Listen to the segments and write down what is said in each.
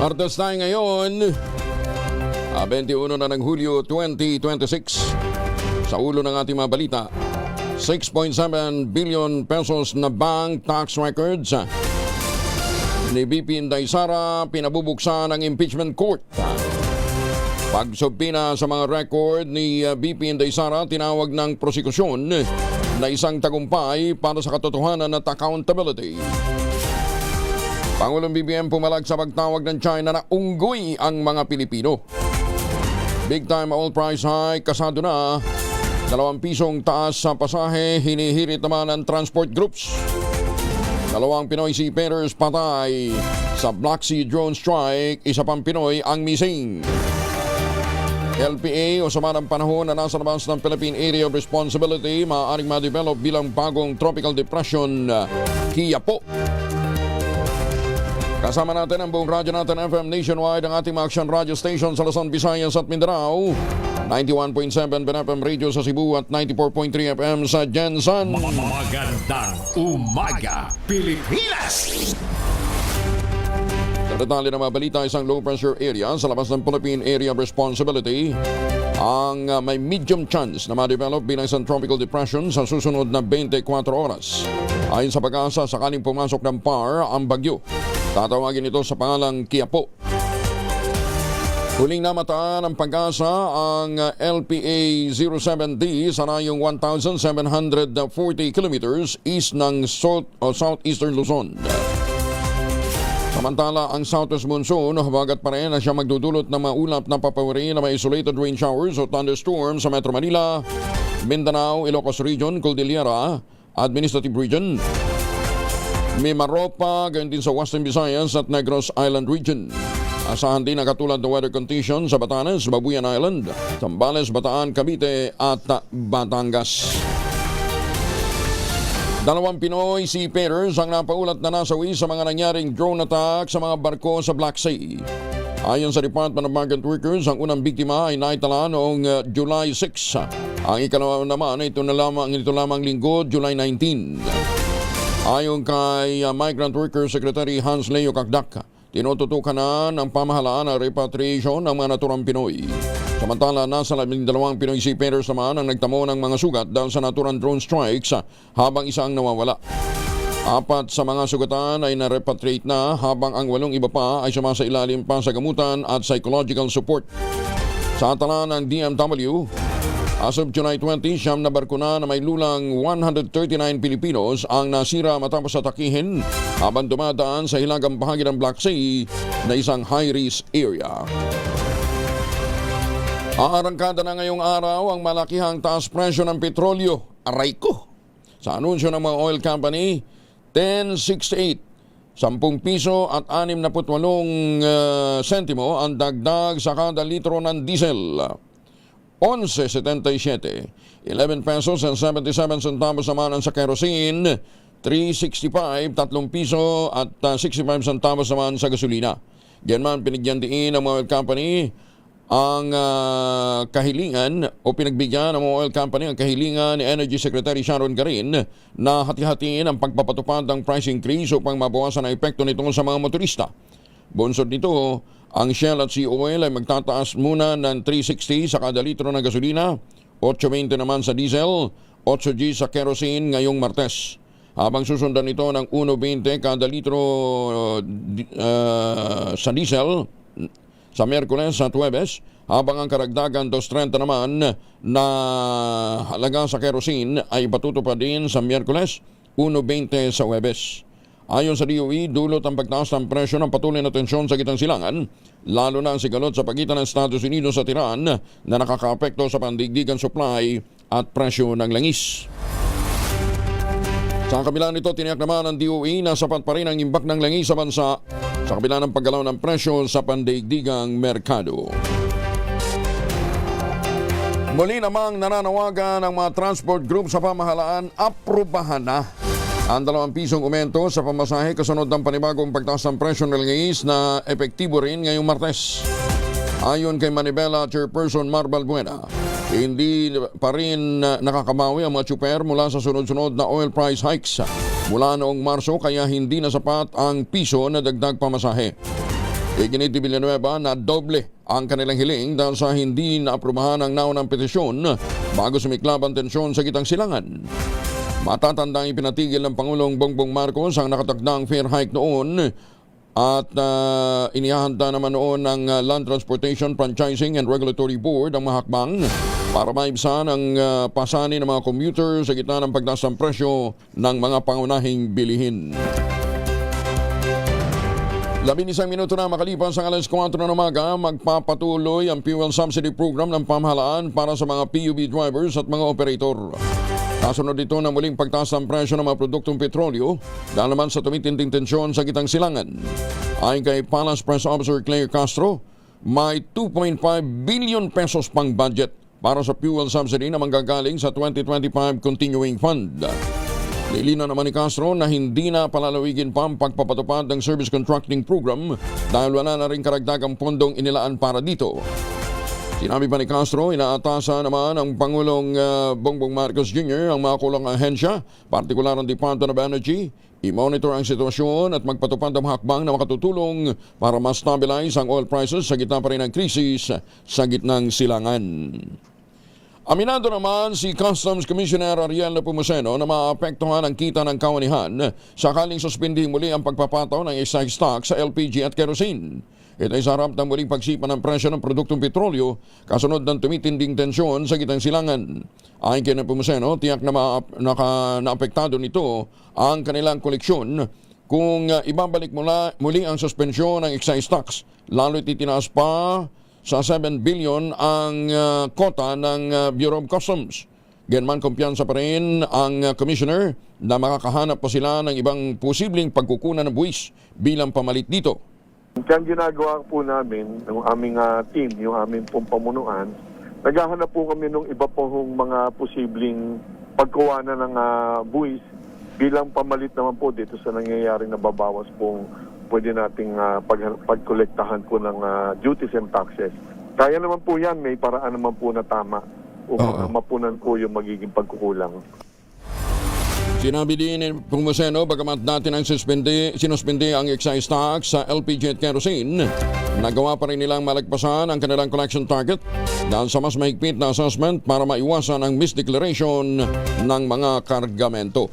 Martes tayo ngayon, 21 na ng Hulyo 2026. Sa ulo ng ating mga balita, 6.7 billion pesos na bank tax records ni VP Inday Sara pinabubuksan ng impeachment court. Pagsubpina sa mga record ni VP Inday Sara, tinawag ng prosekusyon na isang tagumpay para sa katotohanan at accountability. Pangulong BBM pumalag sa pagtawag ng China na unggoy ang mga Pilipino. Big time oil price hike, kasado na. 2 pisong taas sa pasahe, hinihirit naman ang transport groups. 2 Pinoy seafarers patay sa Black Sea drone strike, isa pang Pinoy ang missing. LPA o sama ng panahon na nasa labas ng Philippine Area of Responsibility, maaaring ma-develop bilang bagong tropical depression, Kiyapo. Kasama natin ang buong radyo natin FM nationwide, ang ating mga action radio station sa Luzon, Visayas at Mindanao. 91.7 BNFM Radio sa Cebu at 94.3 FM sa Jensen. Magandang umaga, Pilipinas! Sa detalye ng mga balita, isang low pressure area sa labas ng Philippine Area of Responsibility ang may medium chance na ma-develop bilang isang tropical depression sa susunod na 24 oras. Ayon sa pag-asa, sakaling pumasok ng PAR ang bagyo, tatawagin ito sa pangalang Kiyapo. Huling namataan ng pag-asa ang LPA 07D sa rayong 1,740 kilometers east ng southeastern Luzon. Samantala, ang southwest monsoon habagat pa rin na siya magdudulot ng maulap na papawari na may isolated rain showers o thunderstorms sa Metro Manila, Mindanao, Ilocos Region, Cordillera, Administrative Region, Mimaropa, gayon din sa Western Visayas at Negros Island Region. Asahan din ang katulad ng weather conditions sa Batanes, Babuyan Island, Zambales, Bataan, Cavite at Batangas. 2 Pinoy seafarers ang napaulat na nasawi sa mga nangyaring drone attack sa mga barko sa Black Sea. Ayon sa Department of Migrant Workers, ang unang biktima ay naitala noong July 6. Ang ikalawa naman ito lamang linggo, July 19. Ayon kay Migrant Workers Secretary Hans Leo Kakdak, tinututukan na ng pamahalaan ang repatriation ng mga naturang Pinoy. Samantala, nasa 12 Pinoy seafarers naman ang nagtamo ng mga sugat dahil sa naturang drone strikes habang isa ang nawawala. 4 sa mga sugatan ay na-repatriate na habang ang 8 iba pa ay sumasailalim pa sa gamutan at psychological support. Sa tala ng DMW, as of July 20, siyam na barko na may lulang 139 Pilipinos ang nasira matapos atakihin habang dumadaan sa hilagang bahagi ng Black Sea na isang high-risk area. Aarangkada na ngayong araw ang malakihang taas presyo ng petrolyo. Aray ko! Sa anunsyo ng mga oil company, 10.68, 10 piso at 68 sentimo ang dagdag sa kada litro ng diesel. 11.77, 11 pesos and 77 centavos naman ang sa kerosene, 3.65, 3 piso at 65 centavos naman sa gasolina. Diyan man pinigyan din ng mga oil company ang kahilingan o pinagbigyan ng mga oil company ang kahilingan ni Energy Secretary Sharon Garin na hati-hatiin ang pagpapatupad ng price increase upang mabawasan ang epekto nito sa mga motorista. Bunsod nito, ang Shell at COL ay magtataas muna ng 3.60 sa kada litro ng gasolina, 8.20 naman sa diesel, 8G sa kerosene ngayong Martes. Habang susundan nito ng 1.20 kada litro sa diesel sa Miyerkules at Huwebes, habang ang karagdagan 2.30 naman na halaga sa kerosene ay patutupad din sa Miyerkules, 1.20 sa Huwebes. Ayon sa DOE, dulot ang pagtaas ng presyo ng patuloy na tensyon sa gitang silangan, lalo na ang sigalot sa pagitan ng Estados Unidos at Iran na nakakaapekto sa pandigdigan supply at presyo ng langis. Sa kabila nito, tiniyak naman ng DOE na sapat pa rin ang imbak ng langis sa bansa sa kabila ng paggalaw ng presyo sa pandaigdigang merkado. Muli namang nananawagan ng mga transport group sa pamahalaan, aprubahan na ang 2 pisong aumento sa pamasahe kasunod ng panibagong pagtaas ng presyo ng langis na epektibo rin ngayong Martes. Ayon kay Manibela Chairperson Marbal Buena, hindi pa rin nakakamawi ang mga tsuper mula sa sunod-sunod na oil price hikes mula noong Marso, kaya hindi na sapat ang piso na dagdag pamasahe. Iginit ni Villanueva na doble ang kanilang hiling dahil sa hindi naaprubahan ang naunang petisyon bago sumiklab ang tensyon sa gitang silangan. Matatandang ipinatigil ng Pangulong Bongbong Marcos ang nakatakdang fare hike noon at inihahanda naman noon ng Land Transportation, Franchising and Regulatory Board ang mahakbang para maibsan ang pasanin ng mga commuter sa gitna ng pagtaas ng presyo ng mga pangunahing bilihin. 11 minuto na makalipas ang alas 4 ng umaga, magpapatuloy ang fuel subsidy program ng pamahalaan para sa mga PUV drivers at mga operator. Kasunod dito na muling pagtaas ng presyo ng mga produktong petrolyo dahil naman sa tumitinding tensyon sa gitang silangan. Ayon kay Palace Press Officer Claire Castro, may 2.5 billion pesos pang budget para sa fuel subsidy na manggagaling sa 2025 Continuing Fund. Nilinaw naman ni Castro na hindi na palalawigin pa ang pagpapatupad ng service contracting program dahil wala na rin karagdagang pondong inilaan para dito. Sinabi pa ni Castro, inaatasan naman ang Pangulong Bongbong Marcos Jr. ang mga kulang ahensya, partikular ang Department of Energy, i-monitor ang sitwasyon at magpatupad ang hakbang na makatutulong para ma-stabilize ang oil prices sa gitna pa rin ng krisis sa gitnang silangan. Aminado naman si Customs Commissioner Ariel Nepomuceno na maapektuhan ang kita ng kawanihan sakaling suspindi muli ang pagpapataw ng excise tax sa LPG at kerosene. Ito ay sa harap ng muling pagsipa ng presyo ng produktong petrolyo kasunod ng tumitinding tensyon sa gitang silangan. Ayon kay Nepomuceno, tiyak na naapektado nito ang kanilang koleksyon kung ibabalik muli ang suspensyon ng excise tax, lalo't itinaas pa sa 7 billion ang kota ng Bureau of Customs. Ganman kumpiyansa pa rin ang Commissioner na makakahanap pa sila ng ibang posibleng pagkukunan ng buwis bilang pamalit dito. Ang ginagawa po namin, ng aming team, yung aming pong pamunuan, naghahanap po kami ng iba pong mga posibleng pagkuwanan ng buwis bilang pamalit naman po dito sa nangyayaring nababawas pong pwede nating pagkolektahan po ng duties and taxes. Kaya naman po yan, may paraan naman po na tama upang mapunan po yung magiging pagkukulang. Sinabi din ni Nepomuceno, bagamat natin ang sinuspindi ang excise tax sa LPG at kerosene, nagawa pa rin nilang malagpasan ang kanilang collection target dahil sa mas mahigpit na assessment para maiwasan ang misdeclaration ng mga kargamento.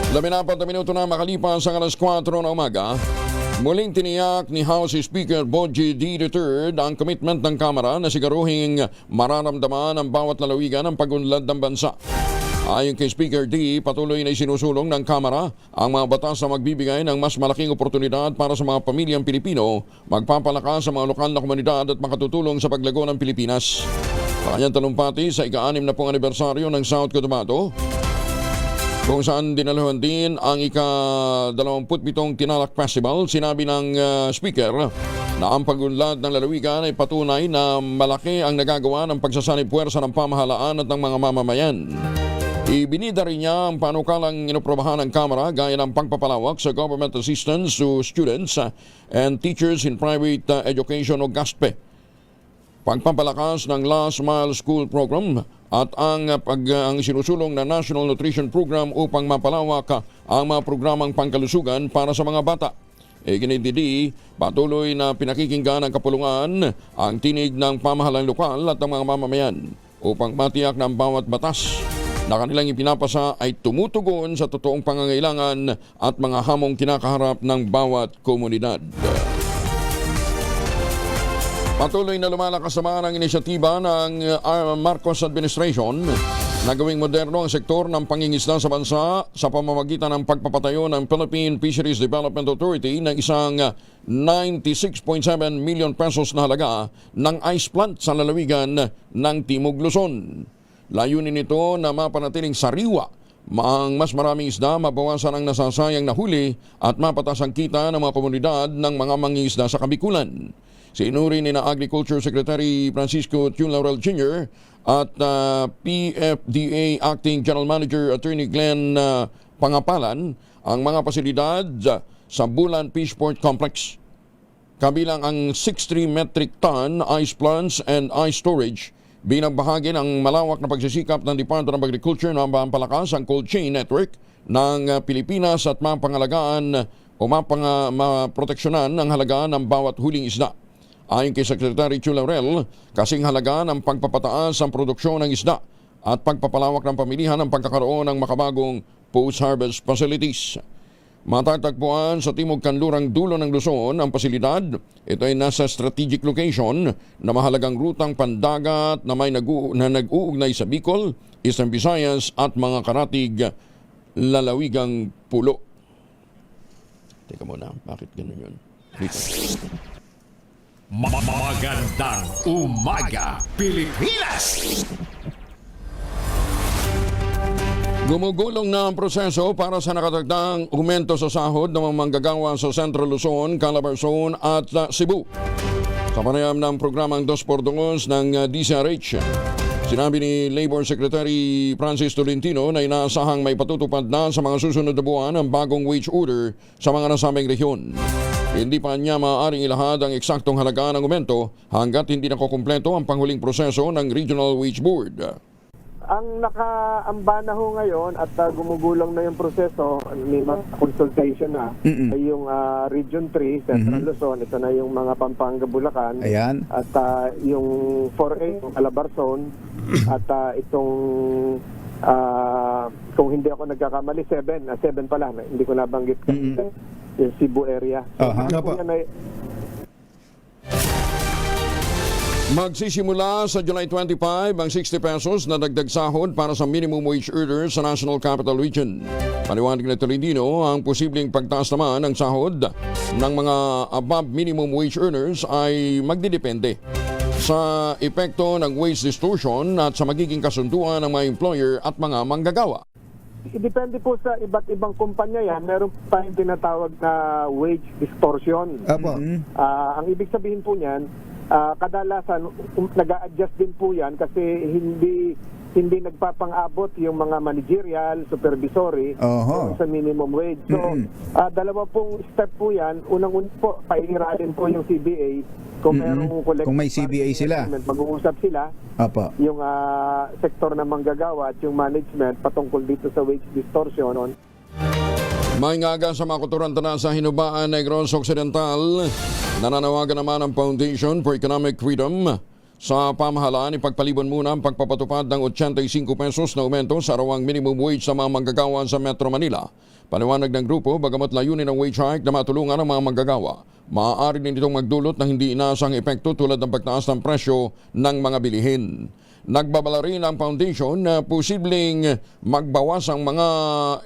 14 minuto na makalipas ang alas 4 na umaga, muling tiniyak ni House Speaker Bogie D. III ang commitment ng Kamara na siguruhing mararamdaman ang bawat lalawigan ng pag-unlad ng bansa. Ayon kay Speaker D, patuloy na isinusulong ng Kamara ang mga batas na magbibigay ng mas malaking oportunidad para sa mga pamilyang Pilipino, magpapalakas sa mga lokal na komunidad at makatutulong sa paglago ng Pilipinas. Sa kanyang talumpati sa ika-6 na pong anibersaryo ng South Cotabato, kung saan dinaluhan din ang ika-27 Tinalak Festival, sinabi ng speaker na ang pag-unlad ng lalawigan ay patunay na malaki ang nagagawa ng pagsasanib puwersa ng pamahalaan at ng mga mamamayan. Ibinida rin niya ang panukalang inoprobahan ng Kamara gaya ng pagpapalawak sa government assistance to students and teachers in private education o GASPE, pagpapalakas ng Last Mile School Program at ang sinusulong na National Nutrition Program upang mapalawak ang mga programang pangkalusugan para sa mga bata. Iginitindi, patuloy na pinakikinggan ng kapulungan ang tinig ng pamahalang lokal at ng mga mamamayan upang matiyak ng bawat batas na kanilang ipinapasa ay tumutugon sa totoong pangangailangan at mga hamong kinakaharap ng bawat komunidad. Patuloy na lumalakas naman ang inisyatiba ng Marcos Administration na gawing moderno ang sektor ng pangingisda sa bansa sa pamamagitan ng pagpapatayo ng Philippine Fisheries Development Authority ng isang 96.7 million pesos na halaga ng ice plant sa lalawigan ng Timog Luzon. Layunin nito na mapanatiling sariwa ang mas maraming isda, mabawasan ang nasasayang na huli at mapatas ang kita ng mga komunidad ng mga mangingisda sa Kabikulan. Sinuri ni na Agriculture Secretary Francisco Tune Laurel Jr. at PFDA Acting General Manager Attorney Glenn Pangapalan ang mga pasilidad sa Bulan Fishport Complex. Kabilang ang 63 metric ton ice plants and ice storage bilang bahagi ng malawak na pagsisikap ng Department of Agriculture na mampalakas ang cold chain network ng Pilipinas at mapangalagaan o maproteksyonan ang halaga ng bawat huling isda. Ayon kay Secretary Chu Laurel, kasing halaga ng pagpapataas ang produksyon ng isda at pagpapalawak ng pamilihan ng pagkakaroon ng makabagong post-harvest facilities. Matatagpuan sa timog kanlurang dulo ng Luzon ang pasilidad. Ito ay nasa strategic location na mahalagang rutang pandagat na may nag-uugnay sa Bicol, Eastern Visayas at mga karatig lalawigang pulo. Teka muna, bakit ganun yun? Dito. Magandang umaga, Pilipinas! Gumugulong na ang proseso para sa nakatagdang aumento sa sahod ng mga manggagawa sa Central Luzon, Calabarzon at Cebu. Sa panayam ng programang 2x2 ng DCRH, sinabi ni Labor Secretary Francis Tolentino na inaasahang may patutupad na sa mga susunod na buwan ang bagong wage order sa mga nasabing rehiyon. Hindi pa niya maaaring ilahad ang eksaktong halaga ng aumento hanggat hindi nakukumpleto ang panghuling proseso ng Regional Wage Board. Ang nakaamba na ho ngayon at gumugulong na yung proseso, may mga consultation na, ay yung Region 3, Central Luzon, ito na yung mga Pampanga, Bulacan, Ayan. at yung 4A, yung Calabarzon, at itong, kung hindi ako nagkakamali, 7 pala, hindi ko nabanggit yung Cebu area. So, yan ay, Magsisimula sa July 25 ang 60 pesos na dagdag sahod para sa minimum wage earners sa National Capital Region. Paliwanag na Tolentino, ang posibleng pagtaas naman ng sahod ng mga above minimum wage earners ay magdidepende sa epekto ng wage distortion at sa magiging kasunduan ng mga employer at mga manggagawa. depende po sa iba't ibang kumpanya yan, meron pa yung tinatawag na wage distortion. Apo. Ang ibig sabihin po niyan, kadalasan nag-a-adjust din po yan kasi hindi nagpapang-abot yung mga managerial, supervisory sa minimum wage. So, dalawa pong step po yan. Unang-una po, paihiralin po yung CBA kung merong collective Kung may CBA sila. Mag-uusap sila. Apo. Yung sektor na manggagawa at yung management patungkol dito sa wage distortion. May ngaga sa mga kuturantanan sa Hinubaan, Negros Occidental. Nananawagan naman ang Foundation for Economic Freedom sa pamahalaan ipagpalibon muna ang pagpapatupad ng 85 pesos na aumento sa arawang minimum wage sa mga manggagawa sa Metro Manila. Paliwanag ng grupo, bagamat layunin ng wage hike na matulungan ang mga manggagawa, maaari din itong magdulot ng hindi inaasang epekto tulad ng pagtaas ng presyo ng mga bilihin. Nagbabala rin ang foundation na posibleng magbawas ang mga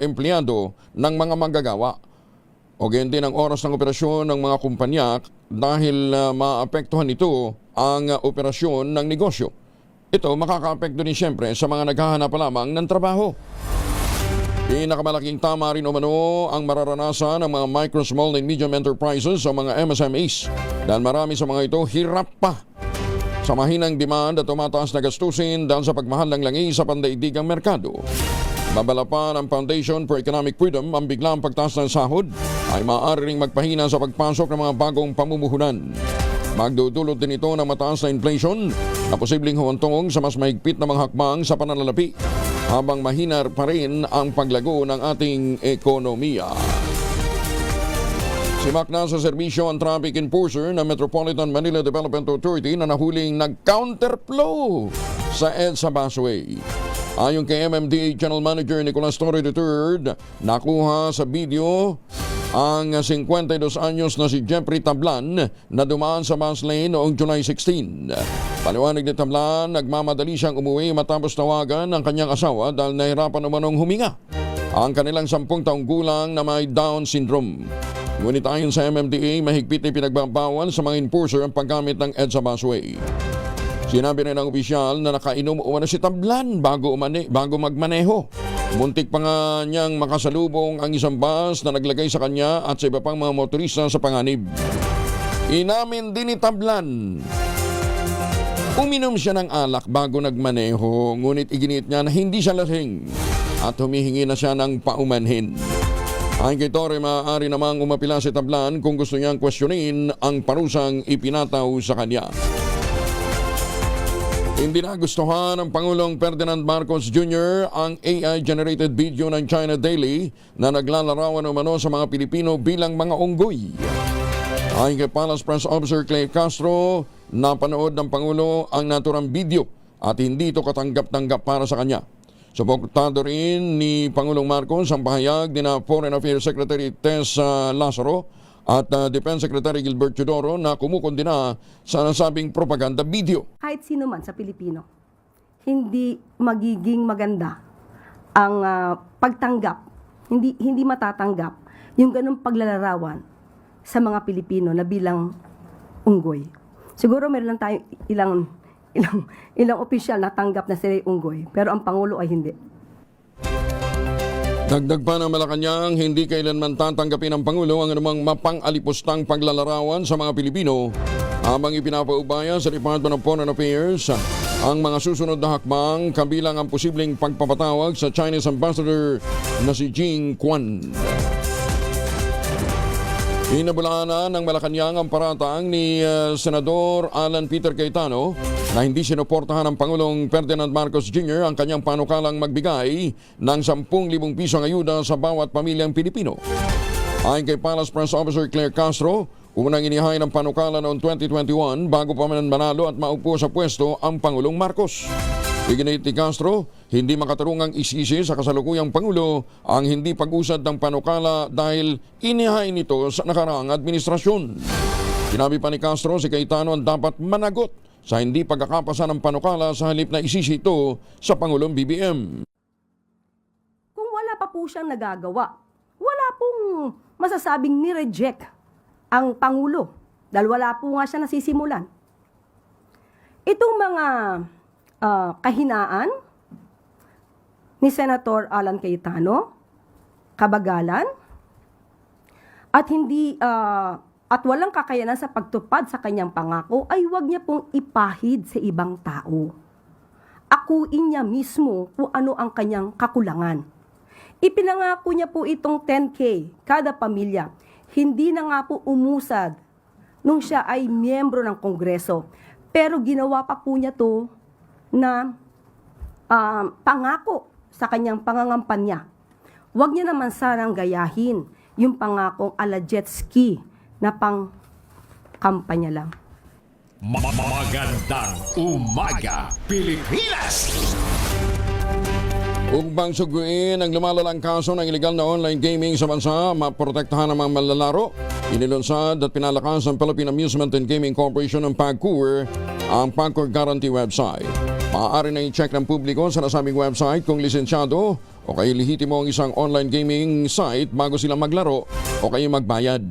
empleyado ng mga manggagawa o ganyan din ang oras ng operasyon ng mga kumpanya dahil maapektuhan ito ang operasyon ng negosyo. Ito makakaapekto din siyempre sa mga naghahanap pa lamang ng trabaho. Pinakamalaking tama rin umano ang mararanasan ng mga micro, small and medium enterprises o mga MSMEs dahil marami sa mga ito hirap pa sa mahinang demand at tumataas na gastusin dahil sa pagmahal ng langis sa pandaigdigang merkado. Babala pa ng Foundation for Economic Freedom ang biglang pagtaas ng sahod ay maaari ring magpahina sa pagpasok ng mga bagong pamumuhunan. Magdudulot din ito ng mataas na inflation na posibleng humantong sa mas mahigpit na mga hakbang sa pananalapi habang mahina pa rin ang paglago ng ating ekonomiya. Simak na sa serbisyo ang traffic enforcer ng Metropolitan Manila Development Authority na nahuling nag-counterflow sa EDSA Busway. Ayon kay MMDA General Manager Nicolas Torre III, nakuha sa video ang 52 anyos na si Jeffrey Tablan na dumaan sa bus lane noong July 16. Paliwanag ni Tablan, nagmamadali siyang umuwi matapos tawagan ng kanyang asawa dahil nahirapan umanong huminga ang kanilang 10 taong gulang na may Down syndrome. Ngunit ayon sa MMDA, mahigpit na pinagbabawal sa mga enforcer ang paggamit ng EDSA Busway. Sinabi rin ng opisyal na nakainom umano si Tablan bago magmaneho. Muntik pa nga niyang makasalubong ang isang bus na naglagay sa kanya at sa iba pang mga motorista sa panganib. Inamin din ni Tablan, uminom siya ng alak bago nagmaneho, ngunit iginit niya na hindi siya lasing at humihingi na siya ng paumanhin. Ayon kay Torre, maaari namang umapila si Tablan kung gusto niyang questionin ang parusang ipinataw sa kanya. Hindi nagustuhan ng Pangulong Ferdinand Marcos Jr. ang AI-generated video ng China Daily na naglalarawan umano sa mga Pilipino bilang mga unggoy. Ayon kay Palace Press Officer Clay Castro, napanood ng Pangulo ang naturang video at hindi ito katanggap-tanggap para sa kanya. Suportado rin ni Pangulong Marcos ang pahayag ni na Foreign Affairs Secretary Tess Lazaro at Defense Secretary Gilbert Teodoro na kumukondena sa nasabing propaganda video. Kahit sino man sa Pilipino, hindi magiging maganda ang pagtanggap, hindi matatanggap yung ganung paglalarawan sa mga Pilipino na bilang unggoy. Siguro meron lang tayo ilang opisyal na tanggap na sila unggoy, pero ang Pangulo ay hindi. Dagdag pa ng Malacanang, hindi kailanman tatanggapin ng Pangulo ang anumang mapang-alipustang paglalarawan sa mga Pilipino habang ipinapaubaya sa Department of Foreign Affairs ang mga susunod na hakbang kabilang ang posibleng pagpapatawag sa Chinese Ambassador na si Jing Quan. Inabulaanan ng Malacanang ang paratang ni Senador Alan Peter Cayetano na hindi sinuportahan ng Pangulong Ferdinand Marcos Jr. ang kanyang panukalang magbigay ng 10,000 pisong ayuda sa bawat pamilyang Pilipino. Ayon kay Palace Press Officer Claire Castro, unang inihain ng panukala noong 2021 bago pa man manalo at maupo sa pwesto ang Pangulong Marcos. Iginit ni Castro, hindi makatarungang isisi sa kasalukuyang Pangulo ang hindi pag-usad ng panukala dahil inihain ito sa nakaraang administrasyon. Sinabi pa ni Castro, si Cayetano ang dapat managot sa hindi pagkakapasa ng panukala sa halip na isisi ito sa Pangulong BBM. Kung wala pa po siyang nagagawa, wala pong masasabing ni-reject ang Pangulo dahil wala po nga siya nasisimulan. Itong mga kahinaan ni Senator Alan Cayetano, kabagalan, at hindi at walang kakayanan sa pagtupad sa kanyang pangako ay huwag niya pong ipahid sa ibang tao. Akuin niya mismo kung ano ang kanyang kakulangan. Ipinangako niya po itong 10K kada pamilya. Hindi na nga po umusad nung siya ay miyembro ng Kongreso. Pero ginawa pa po niya to na pangako sa kanyang pangangampanya. Huwag niya naman sarang gayahin yung pangakong ala jet ski na pang kampanya lang. Magandang umaga, Pilipinas! Upang suguin ang lumalalang kaso ng illegal na online gaming sa bansa, maprotektahan ang mga manlalaro, inilunsad at pinalakas ng Philippine Amusement and Gaming Corporation ng PAGCOR ang PAGCOR Guarantee website. Maaari na i-check ng publiko sa nasabing website kung lisensyado o kaya lihitimo ang isang online gaming site bago sila maglaro o kaya magbayad.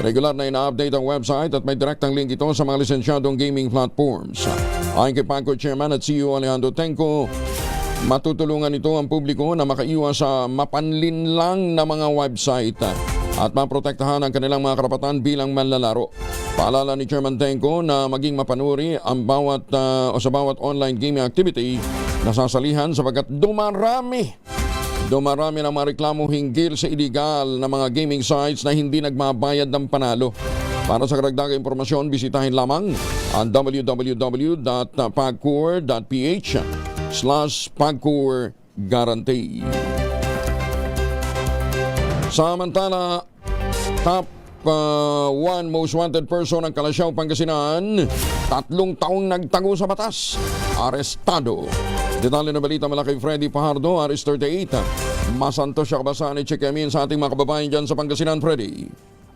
Regular na ina-update ang website at may direktang link ito sa mga lisensyadong gaming platforms. Ayon kay PAGCOR Chairman at CEO Alejandro Tenco, matutulungan ito ang publiko na makaiwas sa mapanlinlang na mga website at maprotektahan ang kanilang mga karapatan bilang manlalaro. Paalala ni Chairman Tenco na maging mapanuri ang sa bawat online gaming activity na sasalihan sapagkat dumarami ng mga reklamo hinggil sa illegal na mga gaming sites na hindi nagmabayad ng panalo. Para sa karagdagang impormasyon, bisitahin lamang ang www.pagcor.ph/PAGCOR Guarantee. Samantala, top 1 most wanted person ng Calasiao, Pangasinan, 3 taong nagtago sa batas, arestado. Detalye na balita mula kay Freddy Fajardo, Aris 38. Masantos siya kabasan ni Chekemin sa ating mga kababayan dyan sa Pangasinan, Freddy.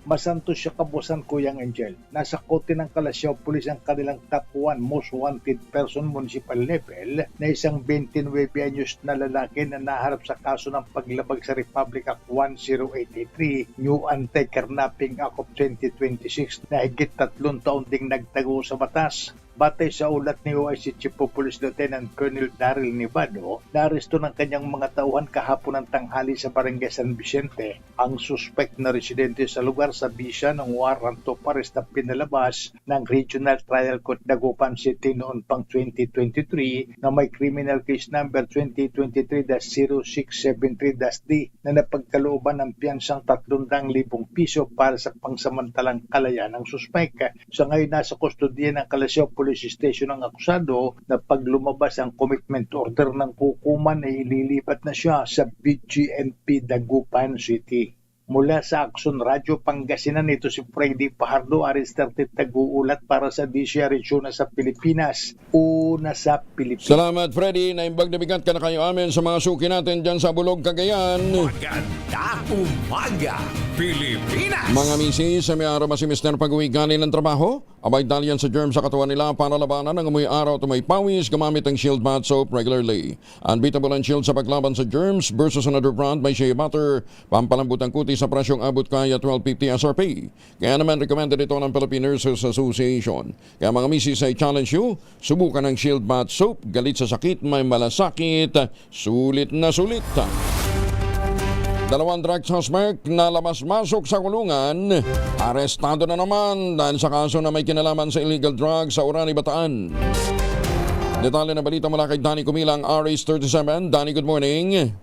Masantos siya kabusan, Kuyang Angel. Nasa kote ng Calasiao Police ang kanilang top 1 most wanted person municipal level na isang 29 anyos na lalaki na naharap sa kaso ng paglabag sa Republic Act 10883, New Anti-Kidnapping Act of 2026 na higit 3 taon ding nagtago sa batas. Batay sa ulat ni OIC Chief of Police Lieutenant Colonel Daryl Nivado, naaresto ng kanyang mga tauhan kahapon ng tanghali sa Barangay San Vicente ang suspect na residente sa lugar sa bisa ng warrant of arrest na pinalabas ng Regional Trial Court Dagupan City noon pang 2023 na may criminal case number 2023-0673-D na napagkalooban ng piyansang 300,000 piso para sa pangsamantalang kalayaan ng suspect. Sa ngayon nasa kustodiya ng Calasiao police station ng akusado na pag lumabas ang commitment order ng hukuman ay ililipat na siya sa BGMP Dagupan City. Mula sa Action Radio Pangasinan, ito si Freddy Pajardo, Aristartet nag-uulat para sa DCRH Una sa Pilipinas. Una sa Pilipinas. Salamat, Freddy. Naimbag na bigat ka na kayo amin sa mga suki natin dyan sa Bulog, Cagayan. Magandang umaga, Pilipinas! Mga misis, sa may araw ba si Mr. pag-uwi galing ng trabaho? Abay dalian sa germ sa katawan nila para labanan ang amoy araw at may pawis gamamit ang Shield Bath Soap regularly. Unbeatable ang Shield sa paglaban sa germs versus another brand may shea butter. Pampalambot ang kutis sa presyong abot kaya 12.50 SRP. Kaya naman recommended ito ng Philippine Nurses Association. Kaya mga misis, ay challenge you, subukan ang Shield Bath Soap. Galit sa sakit, may malasakit, sulit na sulit. Dalawang drug suspect na labas-masok sa kulungan, arestado na naman dahil sa kaso na may kinalaman sa illegal drugs sa Orani, Bataan. Detalye na balita mula kay Danny Kumilang, RH37. Danny, good morning.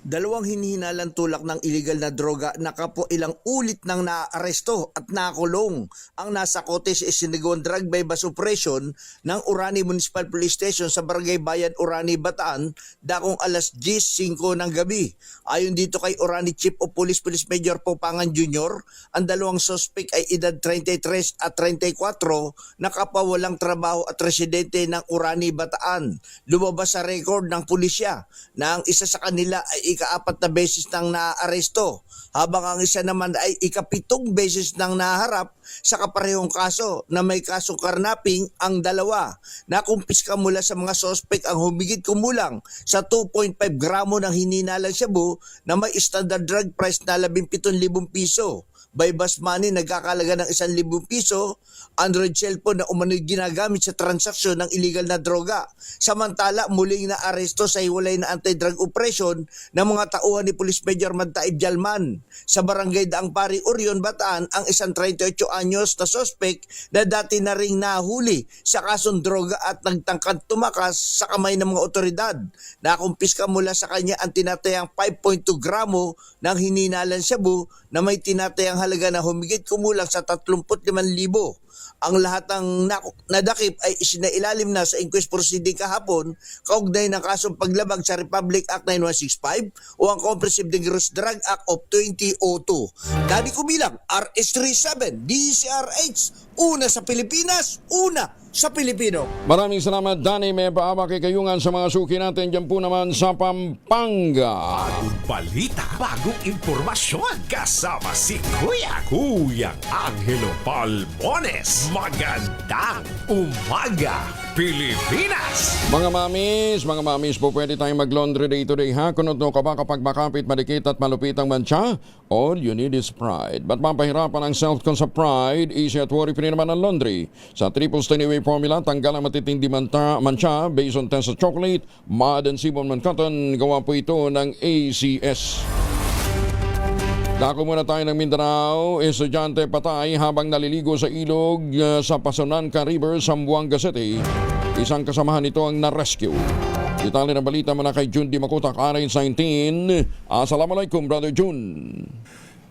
Dalawang hinihinalang tulak ng illegal na droga na kapo ilang ulit nang naaresto at nakulong ang nasa kote sa isinagawan drug bypass operation ng Orani Municipal Police Station sa Barangay Bayan, Orani, Bataan, dakong alas 10:05 ng gabi. Ayon dito kay Orani Chief of Police Police Major Popangan Jr., ang dalawang suspect ay edad 33 at 34 na kapawalang trabaho at residente ng Orani, Bataan. Lumabas sa record ng pulisya na ang isa sa kanila ay ika-4 na beses nang naaresto, habang ang isa naman ay ika-7 beses nang naharap sa kaparehong kaso na may kasong karnaping ang dalawa. Nakumpiska mula sa mga sospek ang humigit kumulang sa 2.5 gramo ng hininalang shabu na may standard drug price na 17,000 piso. Bypass money nagkakalaga ng 1,000 piso, Android cellphone na umano'y ginagamit sa transaksyon ng illegal na droga. Samantala, muling naaresto sa hiwalay na anti-drug operation ng mga tauhan ni Police Major Mantaib Jalman sa Barangay Daang Pari, Orion, Bataan ang isang 38 anyos na sospek na dati na ring nahuli sa kasong droga at nagtangkad tumakas sa kamay ng mga otoridad. Nakumpiska mula sa kanya ang tinatayang 5.2 gramo ng hininalang shabu na may tinatayang halaga na humigit kumulang sa 35,000. Ang lahat ng nadakip ay isinailalim na sa inquest proceeding kahapon kaugnay ng kasong paglabag sa Republic Act 9165 o ang Comprehensive Dangerous Drug Act of 2002. Dani Kumilang, RH37, DCRH, una sa Pilipinas, una sa Pilipino. Maraming salamat, Danny. May paama kay kayungan sa mga suki natin dyan po naman sa Pampanga. Bagong balita, bagong impormasyon. Kasama si Kuya Angelo Palmones. Magandang umaga, Pilipinas! Mga mamis po, pwede tayong mag-laundry day today ha. Kunot no ka ba kapag makapit, madikit at malupit ang mancha? All you need is pride. Ba't mapahirapan ang self-con sa pride? Easy at worry-free naman ang laundry. Sa Triple Stay formula, tanggal ang matitindi mancha based on test sa chocolate, mud and sebum man cotton. Gawa po ito ng ACS. Dako muna tayo ng Mindanao. Estudyante patay habang naliligo sa ilog sa Pasunanca River, Zamboanga City. Isang kasamahan nito ang na-rescue. Detalye ng balita mula kay Jun Di Makutak, RH19. Assalamualaikum, Brother Jun.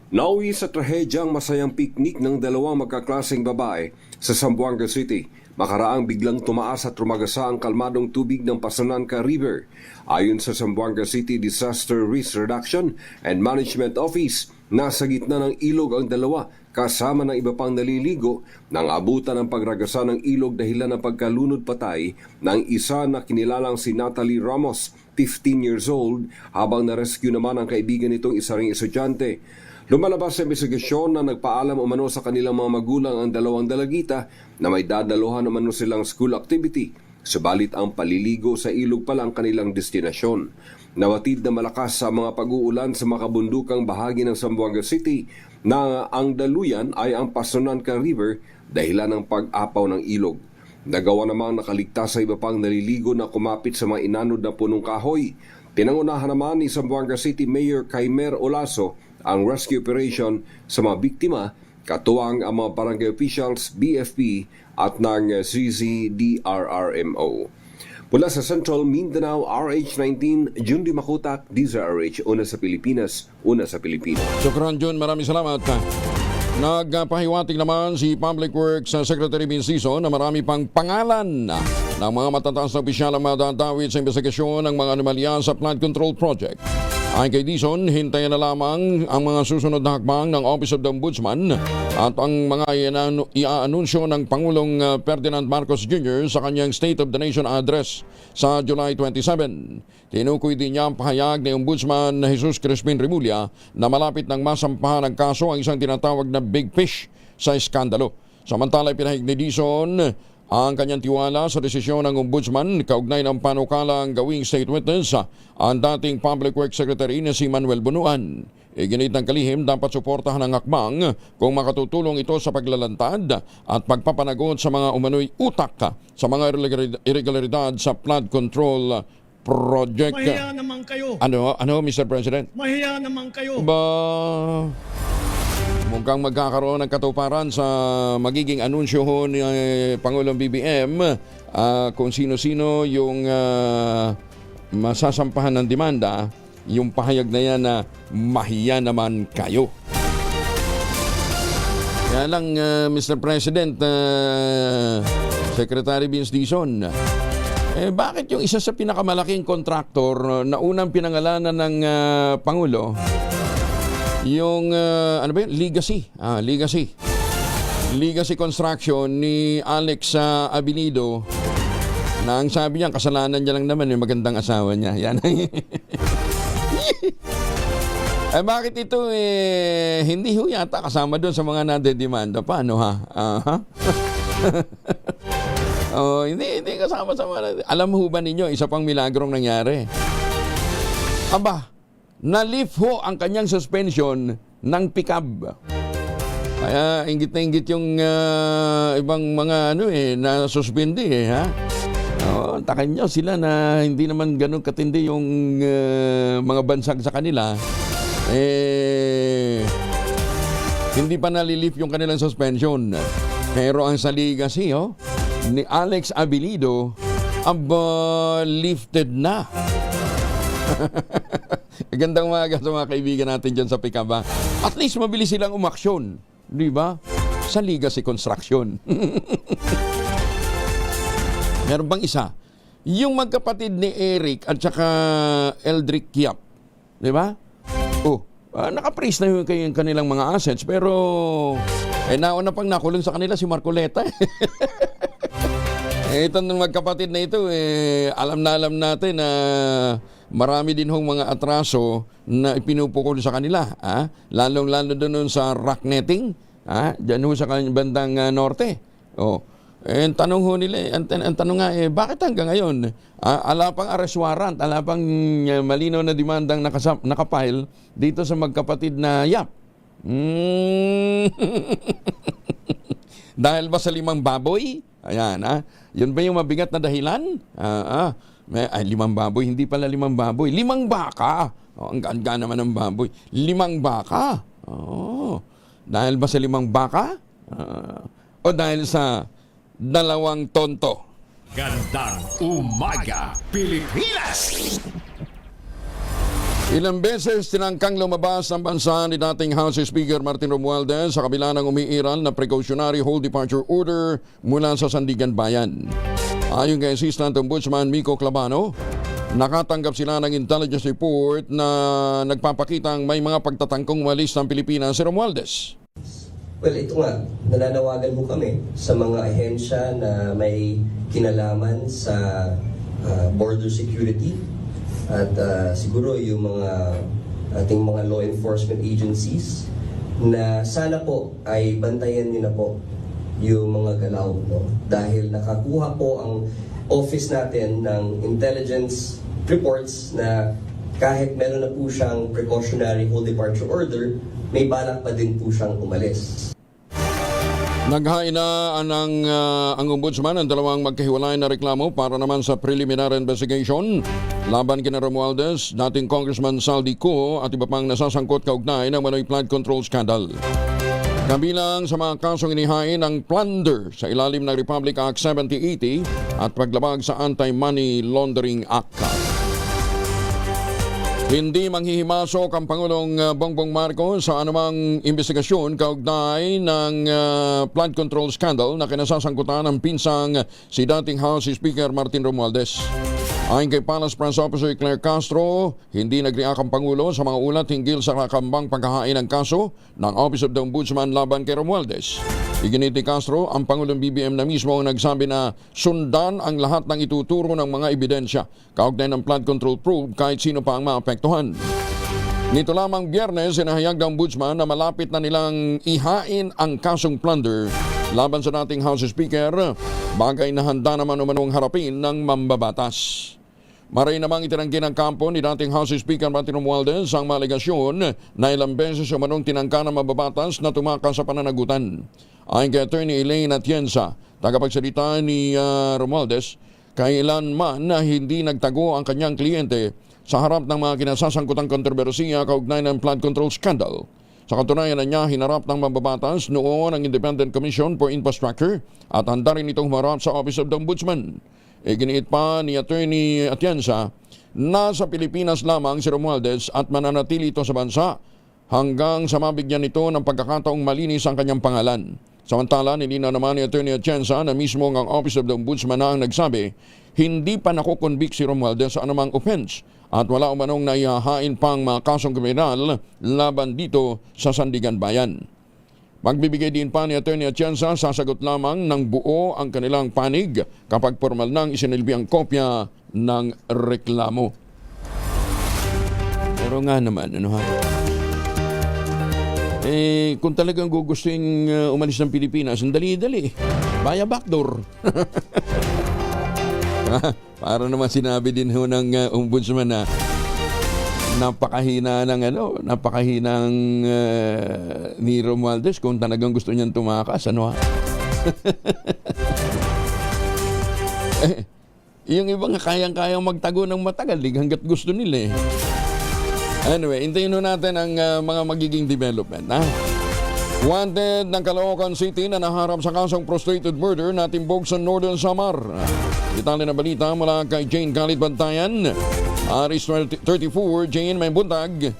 Nauwi sa trahedyang masayang piknik ng dalawang magkaklaseng babae sa Zamboanga City. Makaraang biglang tumaas at rumagasa ang kalmadong tubig ng Pasunanca River. Ayon sa Zamboanga City Disaster Risk Reduction and Management Office, nasa gitna ng ilog ang dalawa kasama ng iba pang naliligo nang abutan ng pagragasa ng ilog dahilan ng pagkalunod patay ng isa na kinilalang si Natalie Ramos, 15 years old, habang na-rescue naman ang kaibigan nitong isa ring estudyante. Lumalabas sa investigasyon na nagpaalam umano sa kanilang mga magulang ang dalawang dalagita na may dadaluhan umano silang school activity. Subalit ang paliligo sa ilog pala ang kanilang destinasyon. Nawatid na malakas sa mga pag-uulan sa makabundukang bahagi ng Zamboanga City na ang daluyan ay ang Pasunanca River dahilan ng pag-apaw ng ilog. Nagawa namang nakaligtas sa iba pang naliligo na kumapit sa mga inanod na punong kahoy. Pinangunahan naman ni Zamboanga City Mayor Kaimer Olaso ang rescue operation sa mga biktima, katuwang ang mga barangay officials, BFP at ng CZDRRMO. Mula sa Central Mindanao, RH19, Jun Di Makutak, DZRH, una sa Pilipinas, una sa Pilipino. Shukran, Jun. Maraming salamat. Nagpahiwatig naman si Public Works Secretary Vince Dizon na marami pang pangalan ng mga matataas na opisyal ang madadawit sa investigasyon ng mga anomalya sa flood control project. Ayon kay Dizon, hintayin na lamang ang mga susunod na hakbang ng Office of the Ombudsman at ang mga iaanunsyo ng Pangulong Ferdinand Marcos Jr. sa kanyang State of the Nation address sa July 27. Tinukoy din niya ang pahayag ni Ombudsman Jesus Crispin Remulla na malapit ng masampahan ng kaso ang isang tinatawag na big fish sa iskandalo. Samantala, pinahig ni Dizon ang kanyang tiwala sa desisyon ng Ombudsman kaugnay ng panukalang gawing state witness ang dating Public Works Secretary na si Manuel Bunuan. Iginit ng kalihim, dapat suportahan ang hakbang kung makatutulong ito sa paglalantad at pagpapanagot sa mga umano'y utak sa mga irregularidad sa flood control project. Mahiya naman kayo. Ano, Mr. President? Mahiya naman kayo. Mukhang magkakaroon ng katuparan sa magiging anunsyo ho ni Pangulong BBM kung sino-sino yung masasampahan ng demanda, yung pahayag na yan na mahiya naman kayo. Kaya lang, Mr. President, Secretary Vince Dizon, bakit yung isa sa pinakamalaking kontraktor na unang pinangalanan ng Pangulo, yung Legacy Construction ni Alex Abilido, na ang sabi niya kasalanan niya lang naman yung magandang asawa niya. Yan. Bakit ito hindi ho yata kasama doon sa mga nadedemanda? Paano ha? Hindi kasama sa mga. Alam ho ba ninyo, isa pang milagrong nangyari? Na-lift ho ang kanyang suspension ng pickup. Kaya inggit na inggit yung ibang mga na-suspende ha. Takan nyo sila na hindi naman ganun katindi yung mga bansag sa kanila. Hindi pa nalilift yung kanilang suspension. Pero ang sa Legacy ni Alex Abilido, lifted na. Gandang umaga sa mga kaibigan natin dyan sa Picaba. At least mabilis silang umaksyon, di ba? Sa Legacy Construction. Meron bang isa? Yung magkapatid ni Eric at saka Eldrick Yap, di ba? Nakapraise na yung kanilang mga assets, pero nauna pang nakulong sa kanila si Marcoleta. Itong magkapatid na ito, alam natin na marami din hong mga atraso na ipinupukol sa kanila. Lalong-lalo doon sa rock netting. Diyan ho sa bandang norte. Ang tanong ho nila, ang tanong nga, bakit hanggang ngayon? Ala pang arrest warrant, ala pang malinaw na demandang nakapile dito sa magkapatid na Yap. Dahil ba sa 5 baboy? Ayan, yun ba yung mabigat na dahilan? 5 baboy, hindi pala 5 baboy. 5 baka. Ang ganda naman ng baboy. 5 baka. Dahil ba sa 5 baka? O dahil sa 2 tonto? Gandang umaga, Pilipinas! Ilang beses tinangkang lumabas ang bansa ni dating House Speaker Martin Romualdez sa kabila ng umiiral na precautionary hold departure order mula sa Sandigan Bayan. Ayon kay Assistant Ombudsman Miko Clavano, nakatanggap sila ng intelligence report na nagpapakitang may mga pagtatangkong umalis ng Pilipinas si Romualdez. Well, ito nga, nananawagan mo kami sa mga ahensya na may kinalaman sa border security at siguro yung mga ating mga law enforcement agencies na sana po ay bantayan niyo na po yung mga galaw, no? Dahil nakakuha po ang office natin ng intelligence reports na kahit meron na po siyang precautionary hold departure order, may balak pa din po siyang umalis. Naghain na ang ombudsman ng 2 magkahiwalay na reklamo para naman sa preliminary investigation laban kina Romualdez, dating Congressman Saldi Co at iba pang nasasangkot kaugnay ng manoy flood control scandal. Kabilang sa mga kasong inihain ang plunder sa ilalim ng Republic Act 7080 at paglabag sa Anti-Money Laundering Act. Hindi manghihimasok ang Pangulong Bongbong Marcos sa anumang investigasyon kaugnay ng flood control scandal na kinasasangkutan ng pinsang si dating House Speaker Martin Romualdez. Ayon kay Palace Press Officer Claire Castro, hindi nag-react ang Pangulo sa mga ulat hinggil sa kakambang paghahain ng kaso ng Office of the Ombudsman laban kay Romualdez. Iginit ni Castro, ang Pangulong BBM na mismo ang nagsabi na sundan ang lahat ng ituturo ng mga ebidensya kaugnay ng flood control probe kahit sino pa ang maapektuhan. Nito lamang Biyernes, sinahayag ng Ombudsman na malapit na nilang ihain ang kasong plunder laban sa dating House Speaker, bagay na handa naman umanong harapin ng mambabatas. Maray namang itinanggi ng kampo ni dating House Speaker Martin Romualdez ang maligasyon na ilang beses umanong tinangka ng mababatas na tumakas sa pananagutan. Ayon kay Attorney Elaine Atienza, tagapagsalita ni Romualdez, kailanman na hindi nagtago ang kanyang kliyente sa harap ng mga kinasasangkutang kontrobersiya kaugnay ng flood control scandal. Sa katunayan na niya, hinarap ng mababatas noon ang Independent Commission for Infrastructure at handa rin itong humarap sa Office of the Ombudsman. Iginiit pa ni Attorney Atienza na sa Pilipinas lamang si Romualdez at mananatili ito sa bansa hanggang sa mabigyan nito ng pagkakataong malinis ang kanyang pangalan. Samantala, nilinaw naman ni Attorney Atienza na mismo ang Office of the Ombudsman na ang nagsabi, hindi pa nakukonvict si Romualdez sa anumang offense at wala umanong naihahain pang mga kasong kriminal laban dito sa Sandigan Bayan. Magbibigay din pa ni Attorney Atienza, sasagot lamang ng buo ang kanilang panig kapag formal nang isinilbi ang kopya ng reklamo. Pero nga naman, kung talagang gugustuhin umalis ng Pilipinas, ang dali-dali. Via backdoor. Para naman sinabi din ho ng ombudsman na napakahina ni Romualdez kung talagang gusto niyang tumakas, yung ibang kayang-kayang magtago ng matagal hanggat gusto nila. Anyway, hintayin natin ang mga magiging development. Wanted ng Caloocan City na naharap sa kasong prostrated murder na timbog sa Northern Samar. Detalye na balita mula kay Jane Galit Bantayan. Aris 34, Jane, may buntag.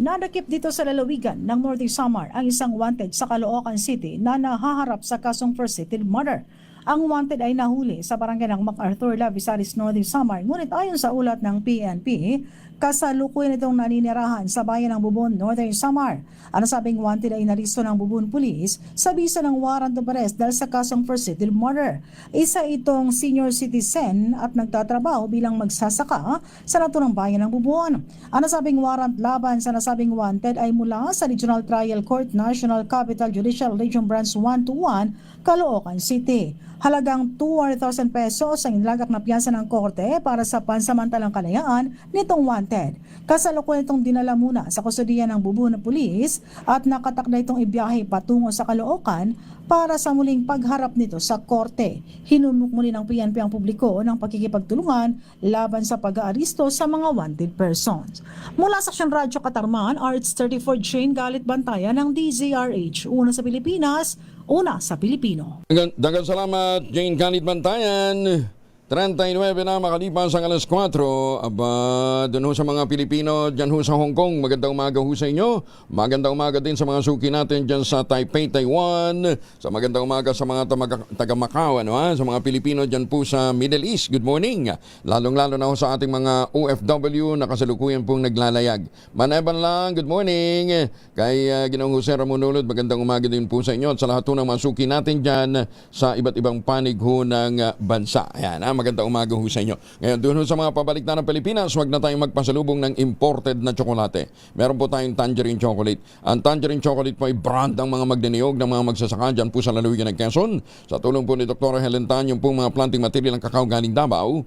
Nadakip dito sa lalawigan ng Northern Samar ang isang wanted sa Caloocan City na nahaharap sa kasong prostrated murder. Ang wanted ay nahuli sa barangay ng MacArthur, Lavisaris, Northern Samar. Ngunit ayon sa ulat ng PNP, kasalukuyan itong naninirahan sa bayan ng Bubon, Northern Samar. Ang nasabing wanted ay naristo ng Bubon Police sa bisa ng warrant of arrest dahil sa kasong procedural murder. Isa itong senior citizen at nagtatrabaho bilang magsasaka sa naturang bayan ng Bubon. Ang nasabing warrant laban sa nasabing wanted ay mula sa Regional Trial Court, National Capital Judicial Region Branch 121, Caloocan City. Halagang 200,000 pesos ang inilagak na piyansa ng korte para sa pansamantalang kalayaan nitong wanted. Kasalukuyan itong dinala muna sa kustodiya ng Bubon Police at nakatakda itong ibiyahe patungo sa Caloocan para sa muling pagharap nito sa korte. Hinunok muli ng PNP ang publiko ng pagkikipagtulungan laban sa pag-aaristo sa mga wanted persons. Mula sa Aksyon Radyo Katarman, RH34 Jane Galit Bantayan ng DZRH. Una sa Pilipinas, una sa Pilipino. Daghang salamat, Jane Galit Bantayan. 39 na makalipas ang alas 4. Aba, doon ho sa mga Pilipino dyan ho sa Hong Kong. Magandang umaga ho sa inyo. Magandang umaga din sa mga suki natin dyan sa Taipei, Taiwan. Sa magandang umaga sa mga taga-Macau, sa mga Pilipino dyan po sa Middle East. Good morning. Lalong-lalo na ho sa ating mga OFW na kasalukuyan pong naglalayag. Maneban lang, good morning. Kay Ginoong Jose Ramonulod, magandang umaga din po sa inyo at sa lahat ho ng mga suki natin dyan sa iba't ibang panig ho ng bansa. Ayan, magandang umaga ho sa inyo. Ngayon, doon ho sa mga pabalik na ng Pilipinas, huwag na tayong magpasalubong ng imported na tsokolate. Meron po tayong tangerine chocolate. Ang tangerine chocolate po ay brand ng mga magdiniyog ng mga magsasaka dyan po sa lalawigan ng Quezon. Sa tulong po ni Dr. Helen Tan, yung po mga planting material ng kakao galing Davao,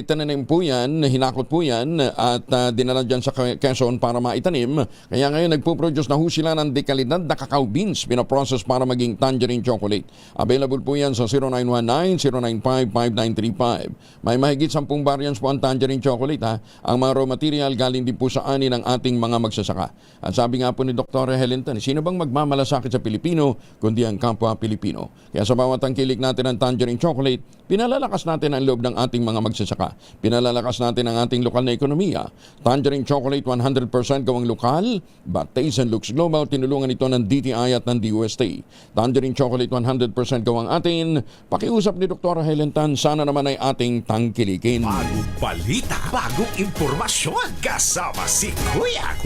tananim po yan, hinakot po yan at dinala dyan sa Quezon para maitanim. Kaya ngayon nagpo-produce na ho sila ng dekalidad na cacao beans pinaprocess para maging tangerine chocolate. Available po yan sa 0919-095-5935. May mahigit 10 variants po ang tangerine chocolate. Ang mga raw material galing din po sa ani ng ating mga magsasaka. At sabi nga po ni Dr. Helen Tan, sino bang magmamalasakit sa Pilipino kundi ang kapwa Pilipino? Kaya sa bawat tangkilik natin ng tangerine chocolate, pinalalakas natin ang loob ng ating mga mga magsasaka. Pinalalakas natin ang ating lokal na ekonomiya. Tangerine Chocolate 100% gawang lokal, but Taste and Looks Global, tinulungan ito ng DTI at ng DUST. Tangerine Chocolate 100% gawang atin. Pakiusap ni Dr. Helen Tan, sana naman ay ating tangkilikin. Bagong balita, bagong impormasyon. Kasama si Kuya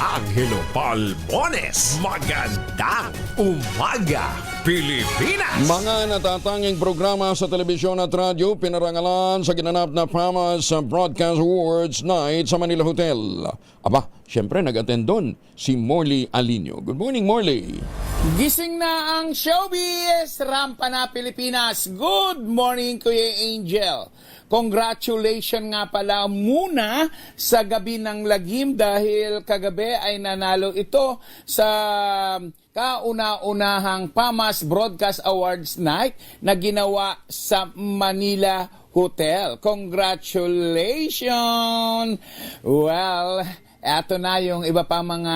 Angelo Palmones. Magandang umaga, Pilipinas! Mga natatanging programa sa telebisyon at radyo pinarangalan sa ginanap na PAMAS Broadcast Awards Night sa Manila Hotel. Aba, syempre nag-attend doon si Morley Alinio. Good morning, Morley. Gising na ang showbiz! Rampa na Pilipinas! Good morning, Kuya Angel! Congratulations nga pala muna sa gabi ng lagim dahil kagabi ay nanalo ito sa kauna-unahang PAMAS Broadcast Awards Night na ginawa sa Manila Hotel. Congratulations! Well, eto na yung iba pa mga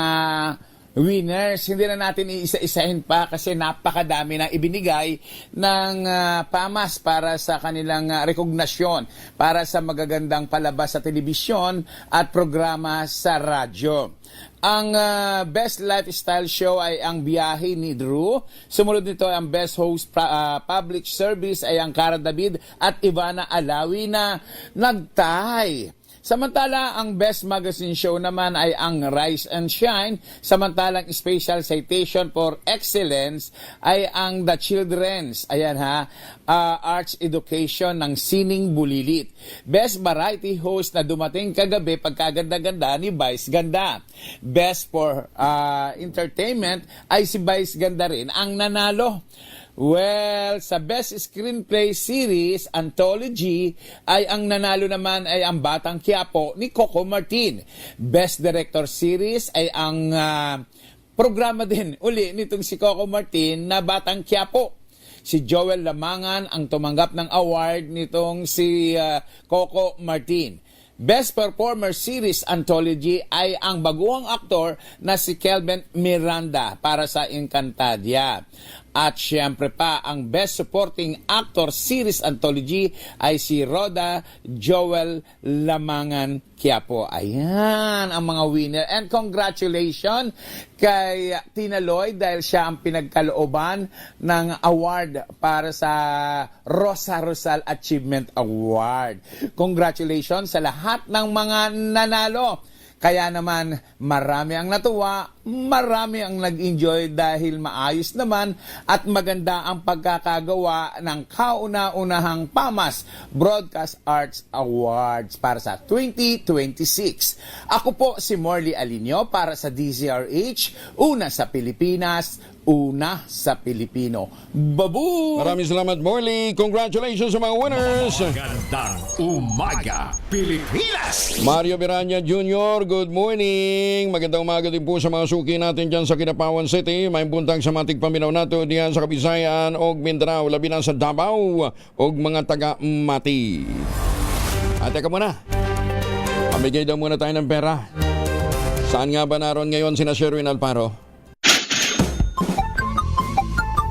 winners. Hindi na natin iisa-isahin pa kasi napakadami na ibinigay ng PAMAS para sa kanilang rekognasyon, para sa magagandang palabas sa telebisyon at programa sa radyo. Ang Best Lifestyle Show ay ang Biyahe ni Drew. Sumunod nito ang Best Host Public Service ay ang Cara David at Ivana Alawi na nagtay. Samantala, ang Best Magazine Show naman ay ang Rise and Shine. Samantalang Special Citation for Excellence ay ang The Children's Arts Education ng Sining Bulilit. Best Variety Host na dumating kagabi pagkaganda-ganda ni Vice Ganda. Best for Entertainment ay si Vice Ganda rin ang nanalo. Well, sa Best Screenplay Series Anthology ay ang nanalo naman ay ang Batang Quiapo ni Coco Martin. Best Director Series ay ang programa din uli nitong si Coco Martin na Batang Quiapo. Si Joel Lamangan ang tumanggap ng award nitong si Coco Martin. Best Performer Series Anthology ay ang baguhang aktor na si Kelvin Miranda para sa Encantadia. At syempre pa, ang Best Supporting Actor Series Anthology ay si Roda Joel Lamangan Quiapo. Ayan ang mga winner. And congratulations kay Tina Lloyd dahil siya ang pinagkalooban ng award para sa Rosa Rosal Achievement Award. Congratulations sa lahat ng mga nanalo. Kaya naman marami ang natuwa, marami ang nag-enjoy dahil maayos naman at maganda ang pagkakagawa ng kauna-unahang PAMAS Broadcast Arts Awards para sa 2026. Ako po si Morley Alinio para sa DZRH, una sa Pilipinas, una sa Pilipino. Babu! Maraming salamat, Morley. Congratulations sa mga winners. Magandang umaga, Pilipinas! Mario Biranya Jr., good morning. Magandang umaga din po sa mga suki natin dyan sa Kinapawan City. May buntag sa matik paminaw nato diyan sa Kabisayan o Mindanao, labi na sa Davao o mga taga-Mati. At teka muna, pamigay daw muna tayo ng pera. Saan nga ba naroon ngayon sina Sherwin Alparo?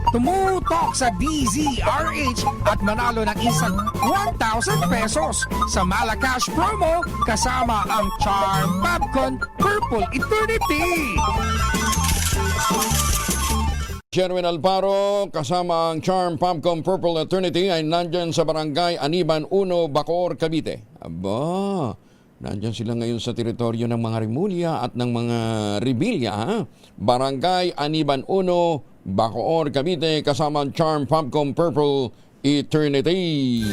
Tumutok sa DZRH at manalo ng isang 1,000 pesos sa Malacash promo kasama ang Charm Popcorn Purple Eternity. Sherwin Alparo kasama ang Charm Popcorn Purple Eternity ay nandyan sa Barangay Aniban 1, Bacoor, Cavite. Aba, nandyan sila ngayon sa teritoryo ng mga Rimulya at ng mga Revilla. Barangay Aniban 1, Bacoor, Cavite, kasama ang Charm Popcorn Purple Eternity.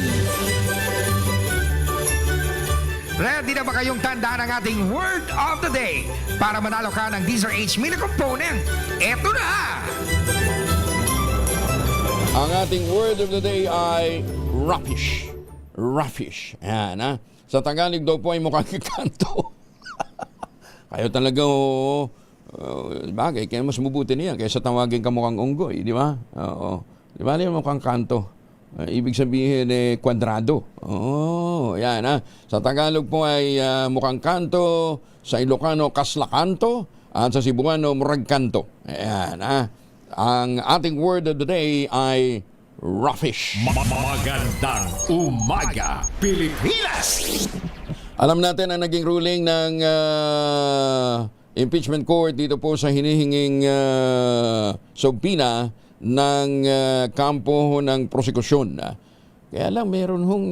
Ready na ba kayong tandaan ang ating word of the day para manalo ka ng DZRH mini component? Eto na! Ang ating word of the day ay raffish. Raffish. Ayan, ha? Sa Tagalog daw po ay mukhang kanto. Kayo talaga, bagay, kaya mas mabuti niya kaysa tawagin ka mukhang unggoy, di ba? Oo. Di ba niya mukhang kanto? Ibig sabihin, kwadrado. Oo, yan, ha? Sa Tagalog po ay mukhang kanto, sa Ilocano, kaslakanto, at sa Cebuano, murag kanto. Ayan, ha? Ang ating word of the day ay Ruffish. Magandang umaga, Pilipinas! Alam natin ang naging ruling ng impeachment court dito po sa hinihinging subpoena ng kampo ng prosekusyon. Kaya lang meron hong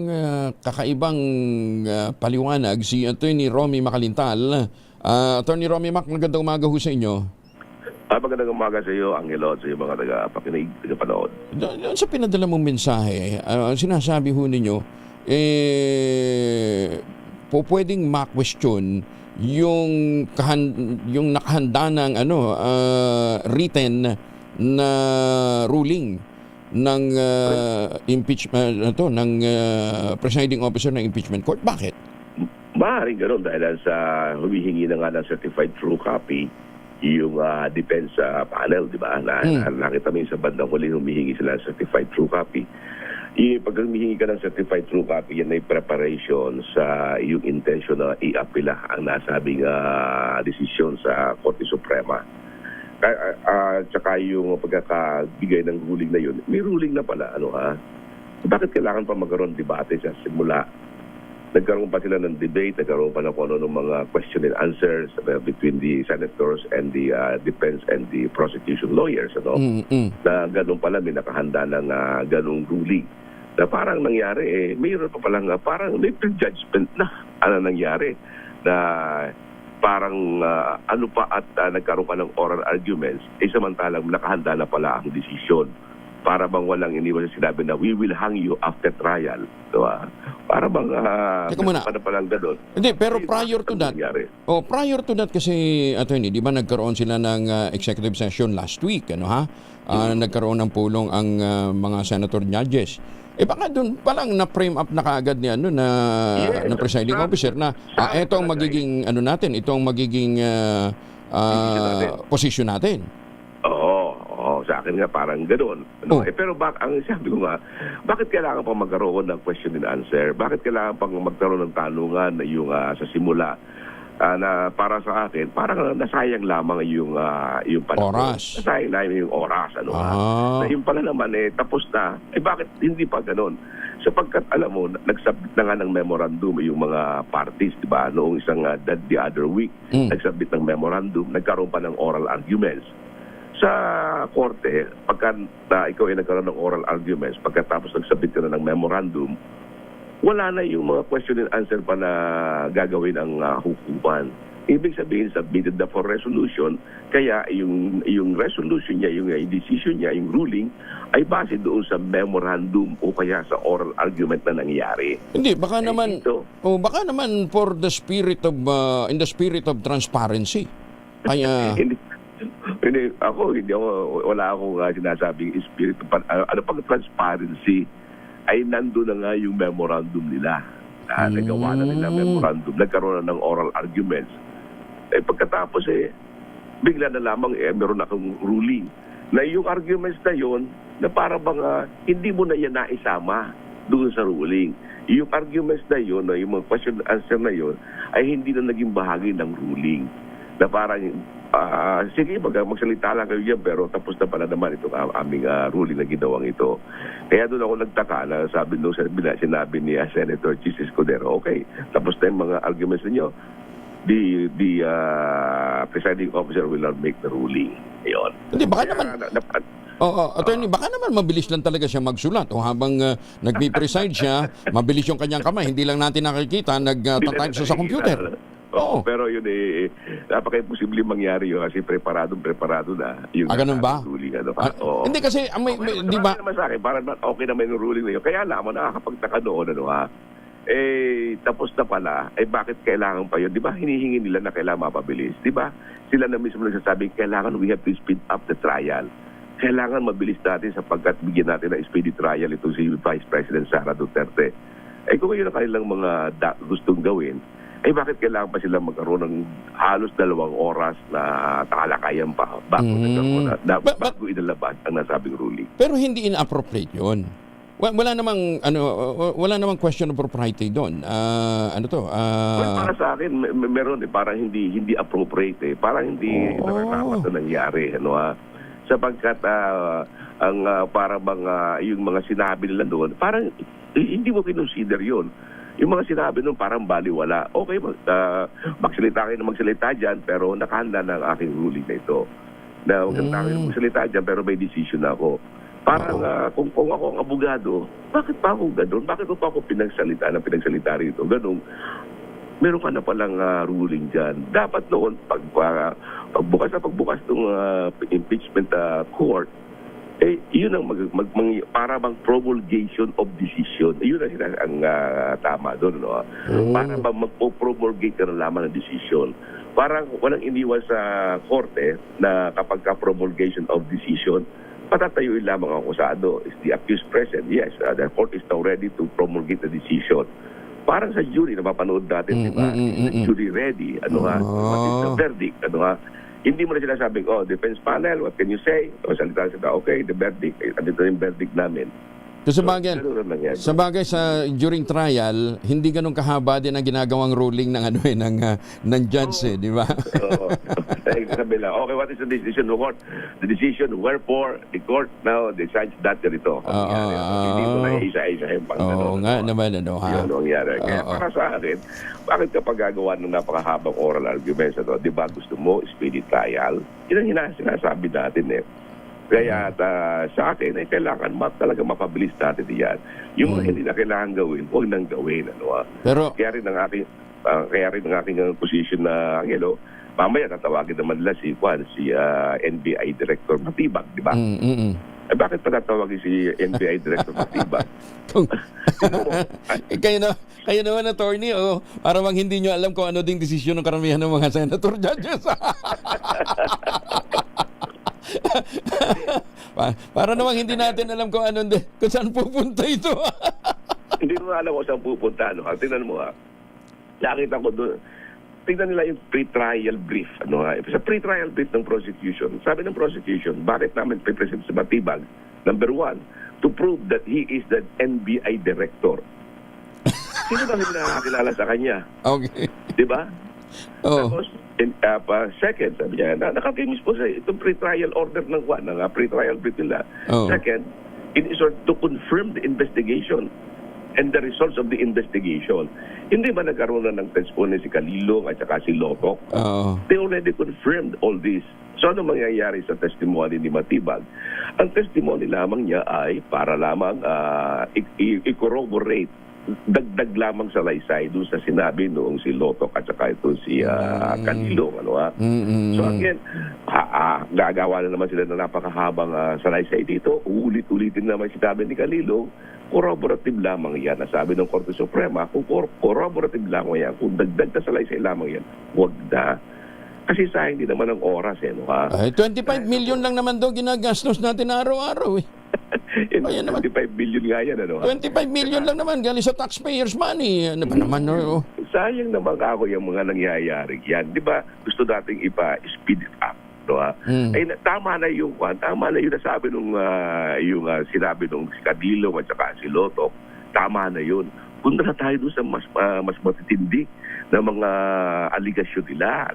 kakaibang paliwanag si Attorney Romy Macalintal. Attorney Romy Mac, magandang umaga ho sa inyo. Magandang umaga sa iyo, Angelo, sa iyo mga tagapakinig, tagapanood. Doon sa pinadala mong mensahe, sinasabi ho ninyo, po pwedeng ma-question yung nakahanda ng written na ruling ng impeachment ng presiding officer ng impeachment court. Bakit? Maaaring ganoon dahil sa humihingi na nga ng certified true copy yung defense panel, di ba? Nakita mo sa bandang huli humihingi sila ng certified true copy. Pag humihingi ka ng certified true copy, yan ay preparation sa yung intention na i-apila ang nasabing desisyon sa Korte Suprema. Tsaka yung pagkakabigay ng ruling na yun, may ruling na pala, bakit kailangan pa magkaroon debate sa simula? Nagkaroon pa sila ng debate, nagkaroon pa ng ng mga question and answers between the senators and the defense and the prosecution lawyers. Na ganun pala, may nakahanda ng ganung ruling. Na parang nangyari, mayroon pa palang parang may prejudgment na nangyari. Na parang nagkaroon pa ng oral arguments, samantalang nakahanda na pala ang desisyon. Para bang walang iniwan sa sinabi na we will hang you after trial. Diba? Para bang teka muna. Palang gano'n. Hindi, pero prior to that kasi, attorney, di ba nagkaroon sila ng executive session last week, nagkaroon ng pulong ang mga senator judges. Baka doon palang na-frame up na kaagad ni na presiding officer na ito ang magiging ito ang magiging position natin. Sa akin nga parang gano'n. Pero ang sabi ko nga, bakit kailangan pang magkaroon ng question and answer? Bakit kailangan pang magkaroon ng tanungan na yung sa simula? Na para sa akin, parang nasayang lamang yung panahon. Oras. Nasayang lamang yung oras. Na yung pala naman, tapos na. Bakit hindi pa gano'n? Sapagkat, alam mo, nagsubmit na nga ng memorandum yung mga parties, di ba? Noong isang the other week, nagsubmit ng memorandum, nagkaroon pa ng oral arguments. Sa korte, pagka ikaw ay nagkaroon ng oral arguments, pagkatapos nagsubmit ka na ng memorandum, wala na yung mga question and answer pa na gagawin ang hukuman. Ibig sabihin, submitted na for resolution, kaya yung resolution niya, yung decision niya, yung ruling, ay base doon sa memorandum o kaya sa oral argument na nangyari. Hindi, baka naman for the spirit of, in the spirit of transparency. Kaya... wala akong sinasabing spirit. Ano pang transparency ay nandun na nga yung memorandum nila. Nagawa na nila memorandum. Nagkaroon na ng oral arguments. Pagkatapos bigla na lamang meron akong ruling na yung arguments na yon na para bang hindi mo na yan naisama doon sa ruling. Yung arguments na yon, yung mga question answer na yon ay hindi na naging bahagi ng ruling. Na parang sige, magsalita lang kayo dyan, pero tapos na pala naman itong aming ruling na ginawang ito. Kaya doon ako nagtaka na sinabi ni Senator Chis Escudero, okay, tapos na yung mga arguments ninyo, the presiding officer will not make the ruling. Ayun. Hindi, baka naman... attorney, baka naman mabilis lang talaga siya magsulat o habang nagpipreside siya, mabilis yung kanyang kamay, hindi lang natin nakikita, nagtatype siya sa computer. Pero yun napaka-imposible mangyari yun kasi preparado na yung ganun ba? Ruling. Hindi kasi, di ba? Naman sa akin, parang okay naman yung ruling na yun. Kaya naman, nakakapagtaka noon, tapos na pala, bakit kailangan pa yun? Di ba, hinihingi nila na kailangan mapabilis? Di ba, sila na mismo nagsasabi, kailangan we have to speed up the trial. Kailangan mabilis natin sapagkat bigyan natin ng speedy trial itong si Vice President Sara Duterte. Kung yun ang kanilang mga gustong gawin, bakit kailangan pa sila magkaroon ng halos 2 oras na takalakayan pa bago inalabas ang nasabing ruling? Pero hindi inappropriate yun. Wala namang question of propriety doon. Para sa akin meron parang hindi appropriate parang hindi nakakatawa na nangyari sapagkat para bang yung mga sinabi nila doon, parang hindi mo kinonsider yun. Yung mga sinabi doon parang baliwala. Okay, magsalita kayo na magsalita dyan, pero nakahanda na ang aking ruling na ito. Na huwag kang tayo magsalita dyan, pero may decision na ako. Parang kung ako ang abogado, bakit pa ako gano'n? Bakit pa ako pinagsalita rito? Ganun. Meron ka na palang ruling dyan. Dapat noon, pagbukas ng impeachment court, yun ang para bang promulgation of decision. Yun ang tama doon. No? Para bang magpo-promulgate ka na lamang ng decision. Parang walang iniwan sa korte na kapag ka-promulgation of decision, patatayuin lamang ang akusado. Is the accused present? Yes, the court is now ready to promulgate the decision. Parang sa jury na mapanood natin, diba? Is the jury ready? What is the verdict? Hindi mo na sila sabing, defense panel, what can you say? O salita sila, okay, the verdict, andito na yung verdict namin. So, sa bagay sa during trial, hindi ganun kahaba din ang ginagawang ruling ng ng judge, di ba? Sabi lang, okay, what is the decision of the court? The decision wherefore the court now decides that ganito. Hindi mo na isa-isa yung pang Oo nga naman, Yun ang nangyari. Kaya para sa akin, bakit kapag gagawa ng napakahabang oral arguments ito, di ba gusto mo speedy trial? Yun ang sinasabi natin Kaya sa akin, kailangan talaga mapabilis natin yan. Yung mga hindi na kailangan gawin, huwag nang gawin. Pero, kaya rin ang aking position na, mamaya tatawagin naman nila si NBI Director Matibag, di ba? Bakit pa tatawagin si NBI Director Matibag? kayo naman, attorney, para bang hindi nyo alam kung ano ding desisyon ng karamihan ng mga senator judges. Para namang hindi natin alam kung saan pupunta ito. Hindi mo alam kung saan pupunta. Tingnan mo nakita ko doon. Tingnan nila yung pre-trial brief. Sa pre-trial brief ng prosecution, sabi ng prosecution, bakit namin pre-present sa Matibag? Number 1, to prove that he is the NBI director. Sino ba hindi nakakilala sa kanya? Okay. Diba? Tapos, second, sabi niya, nakatimis po sa itong pre-trial order ng pre-trial brief nila. Second, in order to confirm the investigation and the results of the investigation. Hindi ba nagkaroon na ng testimony si Kalilong at saka si Lotok? They already confirmed all this. So ano mangyayari sa testimony ni Matibag? Ang testimony lamang niya ay para lamang i-corroborate, dagdag lamang sa laysay doon sa sinabi noong si Lotok at saka ito si Kalilong. So again, gagawa na naman sila na napakahabang salaysay dito. Ulit-ulitin naman sinabi ni Kalilong, corroborative lamang yan. Nasabi ng Korte Suprema, kung corroborative lamang yan, kung dagdag na salaysay lamang yan, huwag na. Kasi sayang din naman ang oras. 25 million lang naman doon ginagastos natin araw-araw. 25 billion nga yan. 25 million lang naman galing sa taxpayers' money. Ano ba naman? Sayang naman ako yung mga nangyayari yan. Di ba gusto nating ipa-speed it up? Tama na yung nasabi nung sinabi nung si Cadillo at saka si Lotok. Tama na yun. Punta na tayo doon sa mas matitindi na mga aligasyon nila.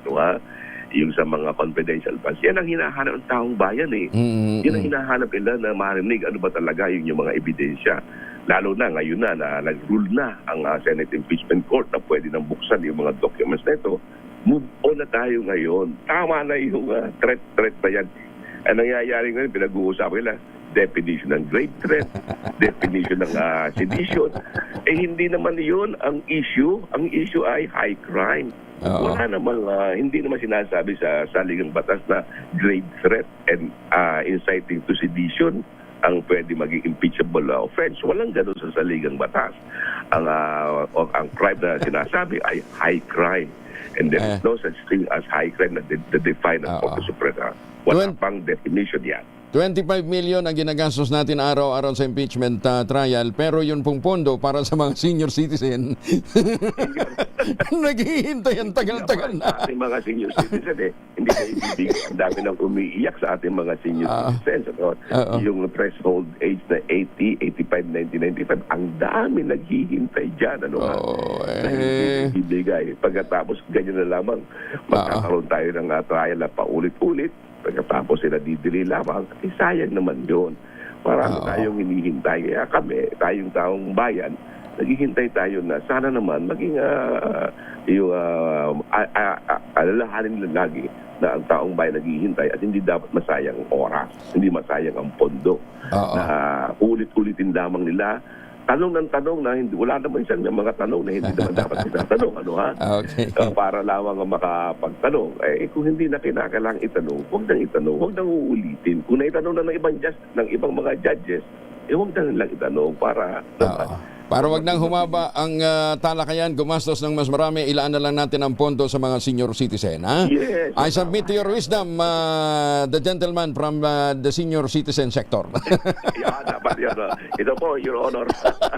Yung sa mga confidential funds. Yan ang hinahanap ng taong bayan Yan ang hinahanap nila na marinig ano ba talaga yung mga ebidensya. Lalo na ngayon na nag-rule na ang Senate Impeachment Court na pwede nang buksan yung mga documents na ito. Move on na tayo ngayon. Tama na yung threat na yan. Ang nangyayari ngayon, pinag-uusapan nila, definition ng grave threat, definition ng sedition. Hindi naman yun ang issue. Ang issue ay high crime. Wala namang, hindi naman sinasabi sa saligang batas na grave threat and inciting to sedition ang pwede maging impeachable offense. Walang ganun sa saligang batas. Ang crime na sinasabi ay high crime. And there is no such thing as high crime na define ng Korte Suprema. Wala pang definition yan. 25 million ang ginagastos natin araw-araw sa impeachment trial, pero yun pong pondo para sa mga senior citizen. Naghihintay ang tagal-tagal na. Sa ating mga senior citizen hindi na ibibigay. Ang dami nang umiiyak sa ating mga senior citizens. Yung threshold age na 80, 85, 90, 95, ang dami naghihintay dyan. Na ibibigay. Pagkatapos ganyan na lamang, magkakaroon tayo ng trial na paulit-ulit. Pagkatapos sila didili lamang, sayang naman yun. Marami tayong hinihintay. Kaya kami, tayong taong bayan, naghihintay tayo na sana naman maging yung alalahanin lang lagi na ang taong bayan naghihintay at hindi dapat masayang oras, hindi masayang ang pondo. Na ulit-ulitin lamang nila tanong ng tanong na hindi, wala naman siyang mga tanong na hindi naman dapat tinatanong. Ano ha? Okay. Para lamang ang makapagtanong. Kung hindi na kinakailangan itanong, huwag nang itanong, huwag nang uulitin. Kung naitanong na ng ibang mga judges, huwag na nilang itanong para Para wag nang humaba ang talakayan, gumastos ng mas marami, ilaan na lang natin ang pondo sa mga senior citizen. Ha? Yes. I submit to your wisdom, the gentleman from the senior citizen sector. Yan, dapat yan. Ito po, Your Honor.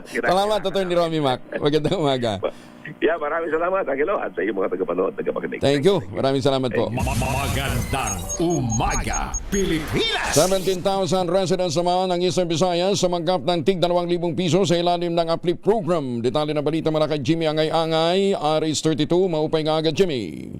Salamat, Atty. Romy Mac. Magandang umaga. Yeah, maraming salamat, Angelo, at sa iyong mga tagapanood, tagapakinig. Thank you. Maraming salamat po. Magandang umaga, Pilipinas! 17,000 residents naman ng Eastern Visayas sumanggap ng tig 2,000 piso sa ilalim ng Uplift Program. Detalye na balita mula kay Jimmy Angay-Angay, RS32. Maupay nga agad, Jimmy.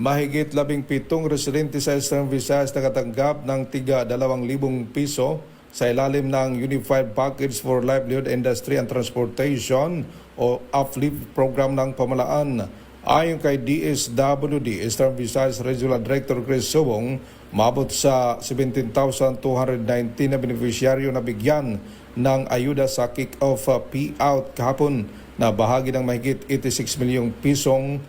Mahigit 17 residente sa Eastern Visayas nakatanggap ng tiga 2,000 piso sa ilalim ng Unified Package for Livelihood Industry and Transportation o Uplift Program ng pamalaan. Ayon kay DSWD, Eastern Visayas Regional Director Chris Subong, mabot sa 17,219 na beneficiaryo na bigyan ng ayuda sa kick-off payout kahapon na bahagi ng mahigit 86 milyong pisong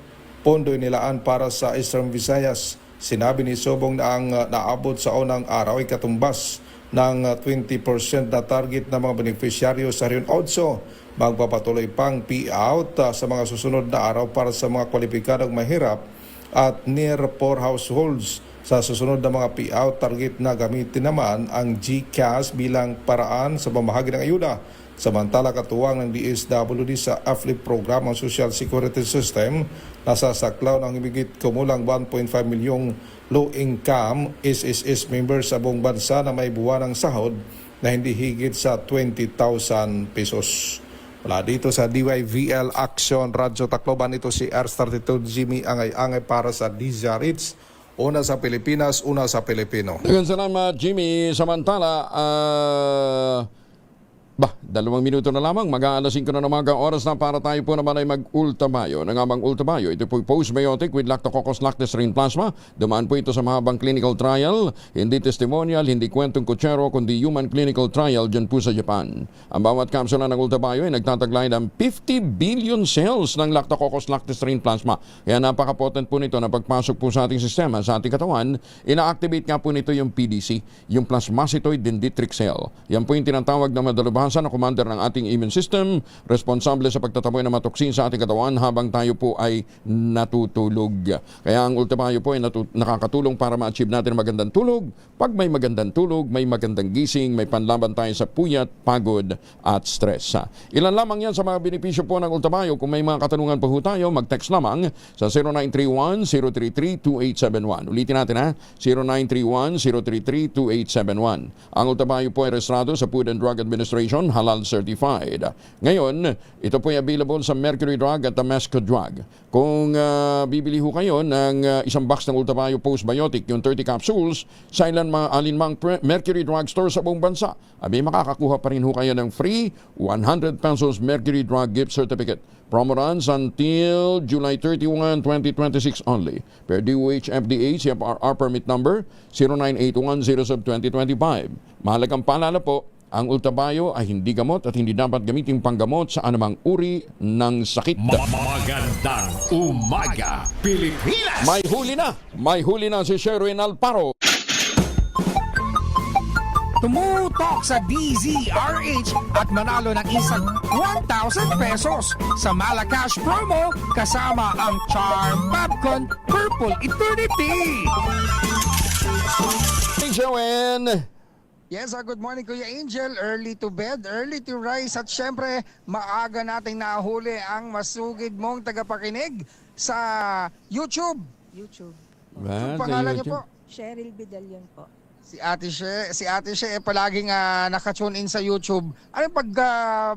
pondo inilaan para sa Eastern Visayas. Sinabi ni Subong na ang naabot sa unang araw ay katumbas ng 20% na target ng mga beneficiaryo sa Region 8. Magpapatuloy pang payout sa mga susunod na araw para sa mga kwalipikadong mahirap at near poor households. Sa susunod na mga payout target na gamitin naman ang GCash bilang paraan sa pamahagi ng ayuda. Samantala, katuwang ng DSWD sa Uplift Program ang Social Security System na sasaklaw ng higit kumulang 1.5 milyong low-income SSS members sa buong bansa na may buwan ng sahod na hindi higit sa 20,000 pesos. Wala dito sa DYVL Action Radyo Tacloban, ito si R32 Jimmy Angay-Angay para sa DZRH. Una sa Pilipinas, una sa Pilipino. Dagan salamat, Jimmy. Samantala, 2 minuto na lamang, mag-aalas 5 na ng umaga, oras na para tayo po naman ay mag-ultamayo. Nangamang ultamayo, ito po postbiotic with Lactococcus lactestrin plasma. Dumaan po ito sa mahabang clinical trial, hindi testimonial, hindi kwentong kutsero, kundi human clinical trial dyan po sa Japan. Ang bawat kapsula ng ultamayo ay nagtataglay ng 50 billion cells ng Lactococcus lactestrin plasma. Kaya napaka-potent po nito na pagpasok po sa ating sistema, sa ating katawan, ina-activate nga po nito yung PDC, yung plasmacytoid dendritic cell. Yan po yung tinatawag na madalubhasa na commander ng ating immune system, responsable sa pagtataboy ng mga toksin sa ating katawan habang tayo po ay natutulog. Kaya ang ultamayo po ay nakakatulong para ma-achieve natin magandang tulog. Pag may magandang tulog, may magandang gising, may panlaban tayo sa puyat, pagod at stress. Ilan lamang yan sa mga benepisyo po ng ultamayo. Kung may mga katanungan po tayo, mag-text lamang sa 0931-033-2871. Ulitin natin ha, 0931-033-2871. Ang ultamayo po ay registrado sa Food and Drug Administration, halal certified. Ngayon, ito po ay available sa Mercury Drug at Damasco Drug. Kung bibili ho kayo ng isang box ng Ultamayo Postbiotic, yung 30 capsules, sa alinmang Mercury Drug Store sa buong bansa, makakakuha pa rin ho kayo ng free 100 pesos Mercury Drug Gift Certificate. Promo runs until July 31, 2026 only. Per DOH FDA CFR permit number 0981-07-2025. Mahalagang paalala po, ang Ultamayo ay hindi gamot at hindi dapat gamitin panggamot sa anumang uri ng sakit. Magandang umaga, Pilipinas! May huli na si Sherwin Alparo. Tumutok sa DZRH at manalo ng isang 1,000 pesos sa Malacash promo kasama ang Charm Popcorn Purple Eternity. Hey, Sherwin! Yes, good morning Kuya Angel. Early to bed, early to rise at syempre maaga nating nahuli ang masugid mong tagapakinig sa YouTube. Ba, Pangalan niyo po? Cheryl Bidalion po. Si Ate She palaging naka-tune in sa YouTube. Ano pag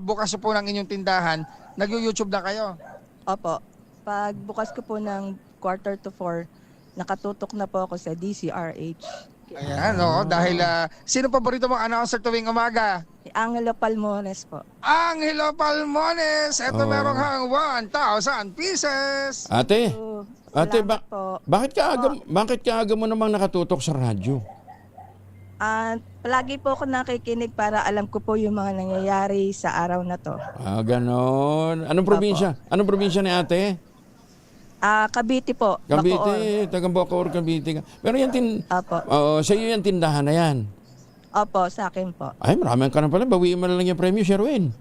bukas po ng inyong tindahan, nag-YouTube na kayo? Opo. Pag bukas ko po ng 3:45, nakatutok na po ako sa DCRH. Ayan, dahil sino paborito mong announcer tuwing umaga? Angelo Palmones po. Angelo Palmones! Ito Oh. merong hang 1,000 pieces! Ate, Salamat po. bakit ka aga mo namang nakatutok sa radyo? Palagi po ako nakikinig para alam ko po yung mga nangyayari sa araw na to. Ganon. Anong probinsya? Anong probinsya ni ate? Cavite po. Bacoor. Cavite, taga Bacoor, Cavite. Pero yan Apo. sa iyo yan tindahan na yan. Opo, sa akin po. Ay, marami ka na pala. Bawiin mo na lang yung premyo, Sherwin.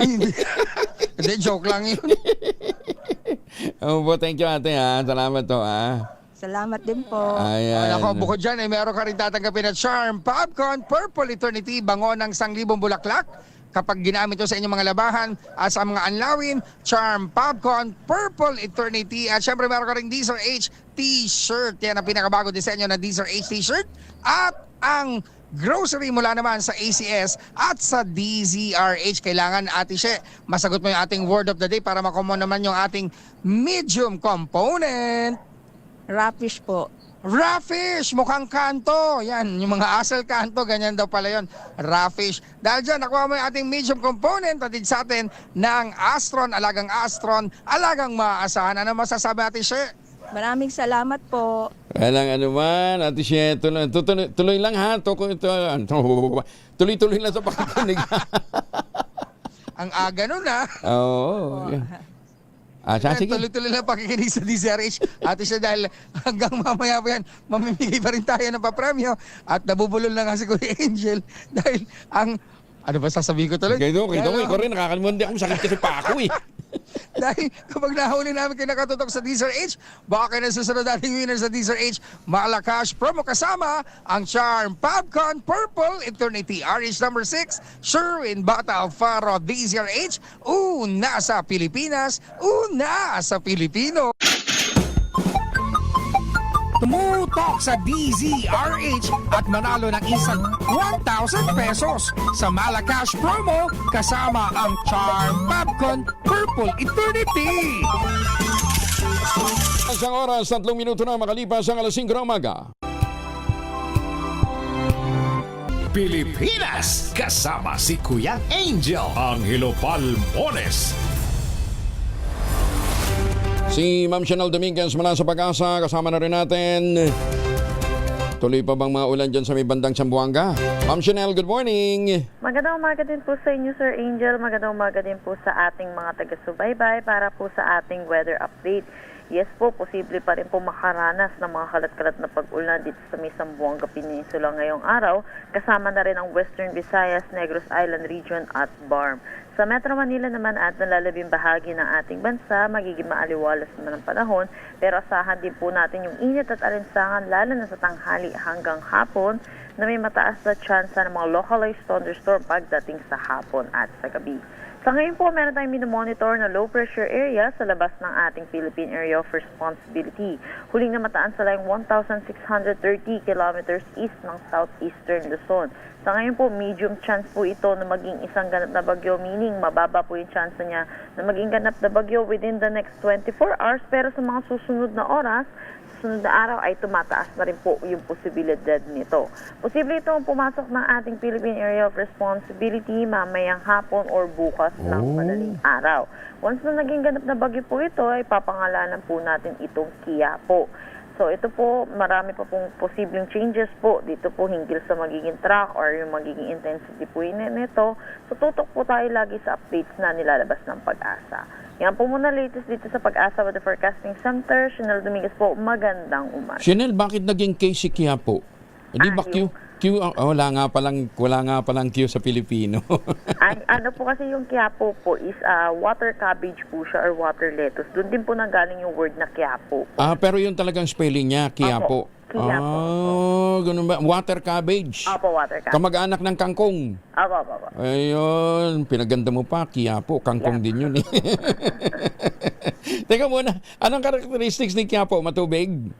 Hindi, joke lang yun. Opo, thank you ate ha. Salamat to ha. Salamat din po. Ayan. Ako, bukod dyan, meron ka rin tatanggapin na Charm Popcorn Purple Eternity, bango ng 1,000 bulaklak. Kapag ginamit ito sa inyong mga labahan at sa mga anlawin, Charm Popcorn Purple Eternity. At syempre meron ka rin Deezer H T-shirt. Yan ang pinakabago disenyo na Deezer H T-shirt. At ang grocery mula naman sa ACS at sa DZRH. Kailangan, Ate She, masagot mo yung ating word of the day para makuha naman yung ating medium component. Rafish po. Rafish! Mukhang kanto. Yan, yung mga asal kanto, ganyan daw pala yun. Rafish. Dahil dyan, nakuha mo yung ating medium component atid sa atin ng Astron, alagang maaasahan. Ano masasabi natin, She? Maraming salamat po. Walang ano man, Ate She, tuloy lang ha. Tuloy-tuloy lang sa pakikinig. Ang aga nun, ha? Oo. Sige. Tuloy-tuloy lang pakikinig sa DZRH. Ate She, dahil hanggang mamaya po yan, mamimigay pa rin tayo ng papremyo. At nabubulol na nga si Kuya Angel. Dahil ano ba sasabihin ko tuloy? Ikaw rin, nakakalimutan di akong sakit kasi pa ako eh. Dahil kapag nahuli namin kayo nakatutok sa DZRH, baka kayo nasusunod nating winner sa DZRH, Malacash promo kasama ang Charm Popcorn Purple Eternity RH number 6, Sherwin Bata Alfaro DZRH, una sa Pilipinas, una sa Pilipino. Tumutok sa DZRH at manalo ng isang 1,000 pesos sa Malacash promo kasama ang Charm Popcorn Purple Eternity. Isang oras, 3 minuto na makalipas ang alas 5 ng umaga. Pilipinas, kasama si Kuya Angel. Angelo Palmones. Si Ma'am Chanel Dominguez mula sa Pag-asa, kasama na rin natin. Tuloy pa bang mga ulan dyan sa may bandang Zamboanga? Ma'am Chanel, good morning. Magandang umaga din po sa inyo, Sir Angel. Magandang umaga din po sa ating mga taga-subaybay para po sa ating weather update. Yes po, posible pa rin po makaranas ng mga kalat-kalat na pag-ulan dito sa may Zamboanga Peninsula ngayong araw. Kasama na rin ang Western Visayas, Negros Island Region at BARM. Sa Metro Manila naman at nalalabing bahagi ng ating bansa, magiging maaliwalas naman ang panahon. Pero asahan din po natin yung init at alinsangan lalo na sa tanghali hanggang hapon na may mataas na tsansa ng mga localized thunderstorm pagdating sa hapon at sa gabi. Sa ngayon po, meron tayong minomonitor na low pressure area sa labas ng ating Philippine Area of Responsibility. Huling na mataan sa layong 1,630 kilometers east ng southeastern Luzon. Sa ngayon po, medium chance po ito na maging isang ganap na bagyo, meaning mababa po yung chance niya na maging ganap na bagyo within the next 24 hours. Pero sa mga susunod na oras, susunod na araw ay tumataas na rin po yung posibilidad nito. Posible itong pumasok ng ating Philippine Area of Responsibility mamayang hapon or bukas ng madaling araw. Once na naging ganap na bagyo po ito, ay papangalanan po natin itong Quiapo. So ito po, marami pa pong posibleng changes po dito po hinggil sa magiging track or yung magiging intensity po nito. So tutok po tayo lagi sa updates na nilalabas ng Pag-asa. Yan po muna latest dito sa Pag-asa with the Forecasting Center. Chanel Dominguez po, magandang umaga. Chanel, bakit naging case si Quiapo? Hindi ba wala nga palang Q sa Pilipino. Ano po kasi yung Quiapo po is water cabbage po siya or water lettuce. Doon din po nanggaling yung word na Quiapo. Pero yung talagang spelling niya, Quiapo. Quiapo. Ganun ba? Water cabbage. Opo, water cabbage. Kamag-anak ng kangkong. Opo. Ayun, pinaganda mo pa, Quiapo. Kangkong din yun eh. Teka muna, anong characteristics ni Quiapo? Matubig?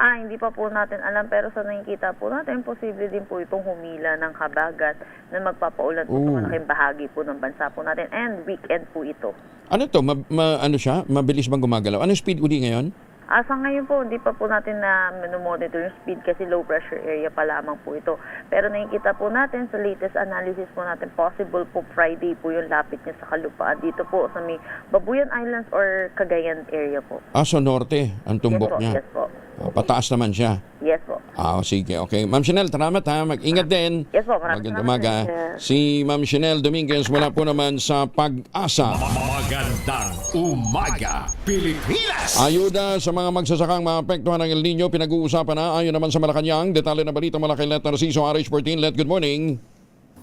Hindi pa po natin alam pero sa nakikita po natin, posible din po itong humila ng habagat na magpapaulan po sa malaking bahagi po ng bansa po natin and weekend po ito. Ano to? Ano siya? Mabilis bang gumagalaw? Ano speed uli ngayon? Sa ngayon po, hindi pa po natin na monitor yung speed kasi low pressure area pa lamang po ito. Pero nakikita po natin sa latest analysis po natin, possible po Friday po yung lapit niya sa kalupaan dito po sa may Babuyan Islands or Cagayan area po. Sa norte ang tumbok niya. Yes po. Pataas naman siya. Yes po. Sige, okay. Ma'am Chanel, salamat ha. Mag-ingat din. Yes po, maraming Magandang umaga. Si Ma'am Chanel Dominguez mula po naman sa Pag-asa. Magandang umaga, Pilipinas! Ayuda sa mga magsasakang maapektuhan ng El Nino, pinag-uusapan na ayon naman sa Malacanang. Detalye na balita mula kay Let Narciso, RH14. Let, good morning.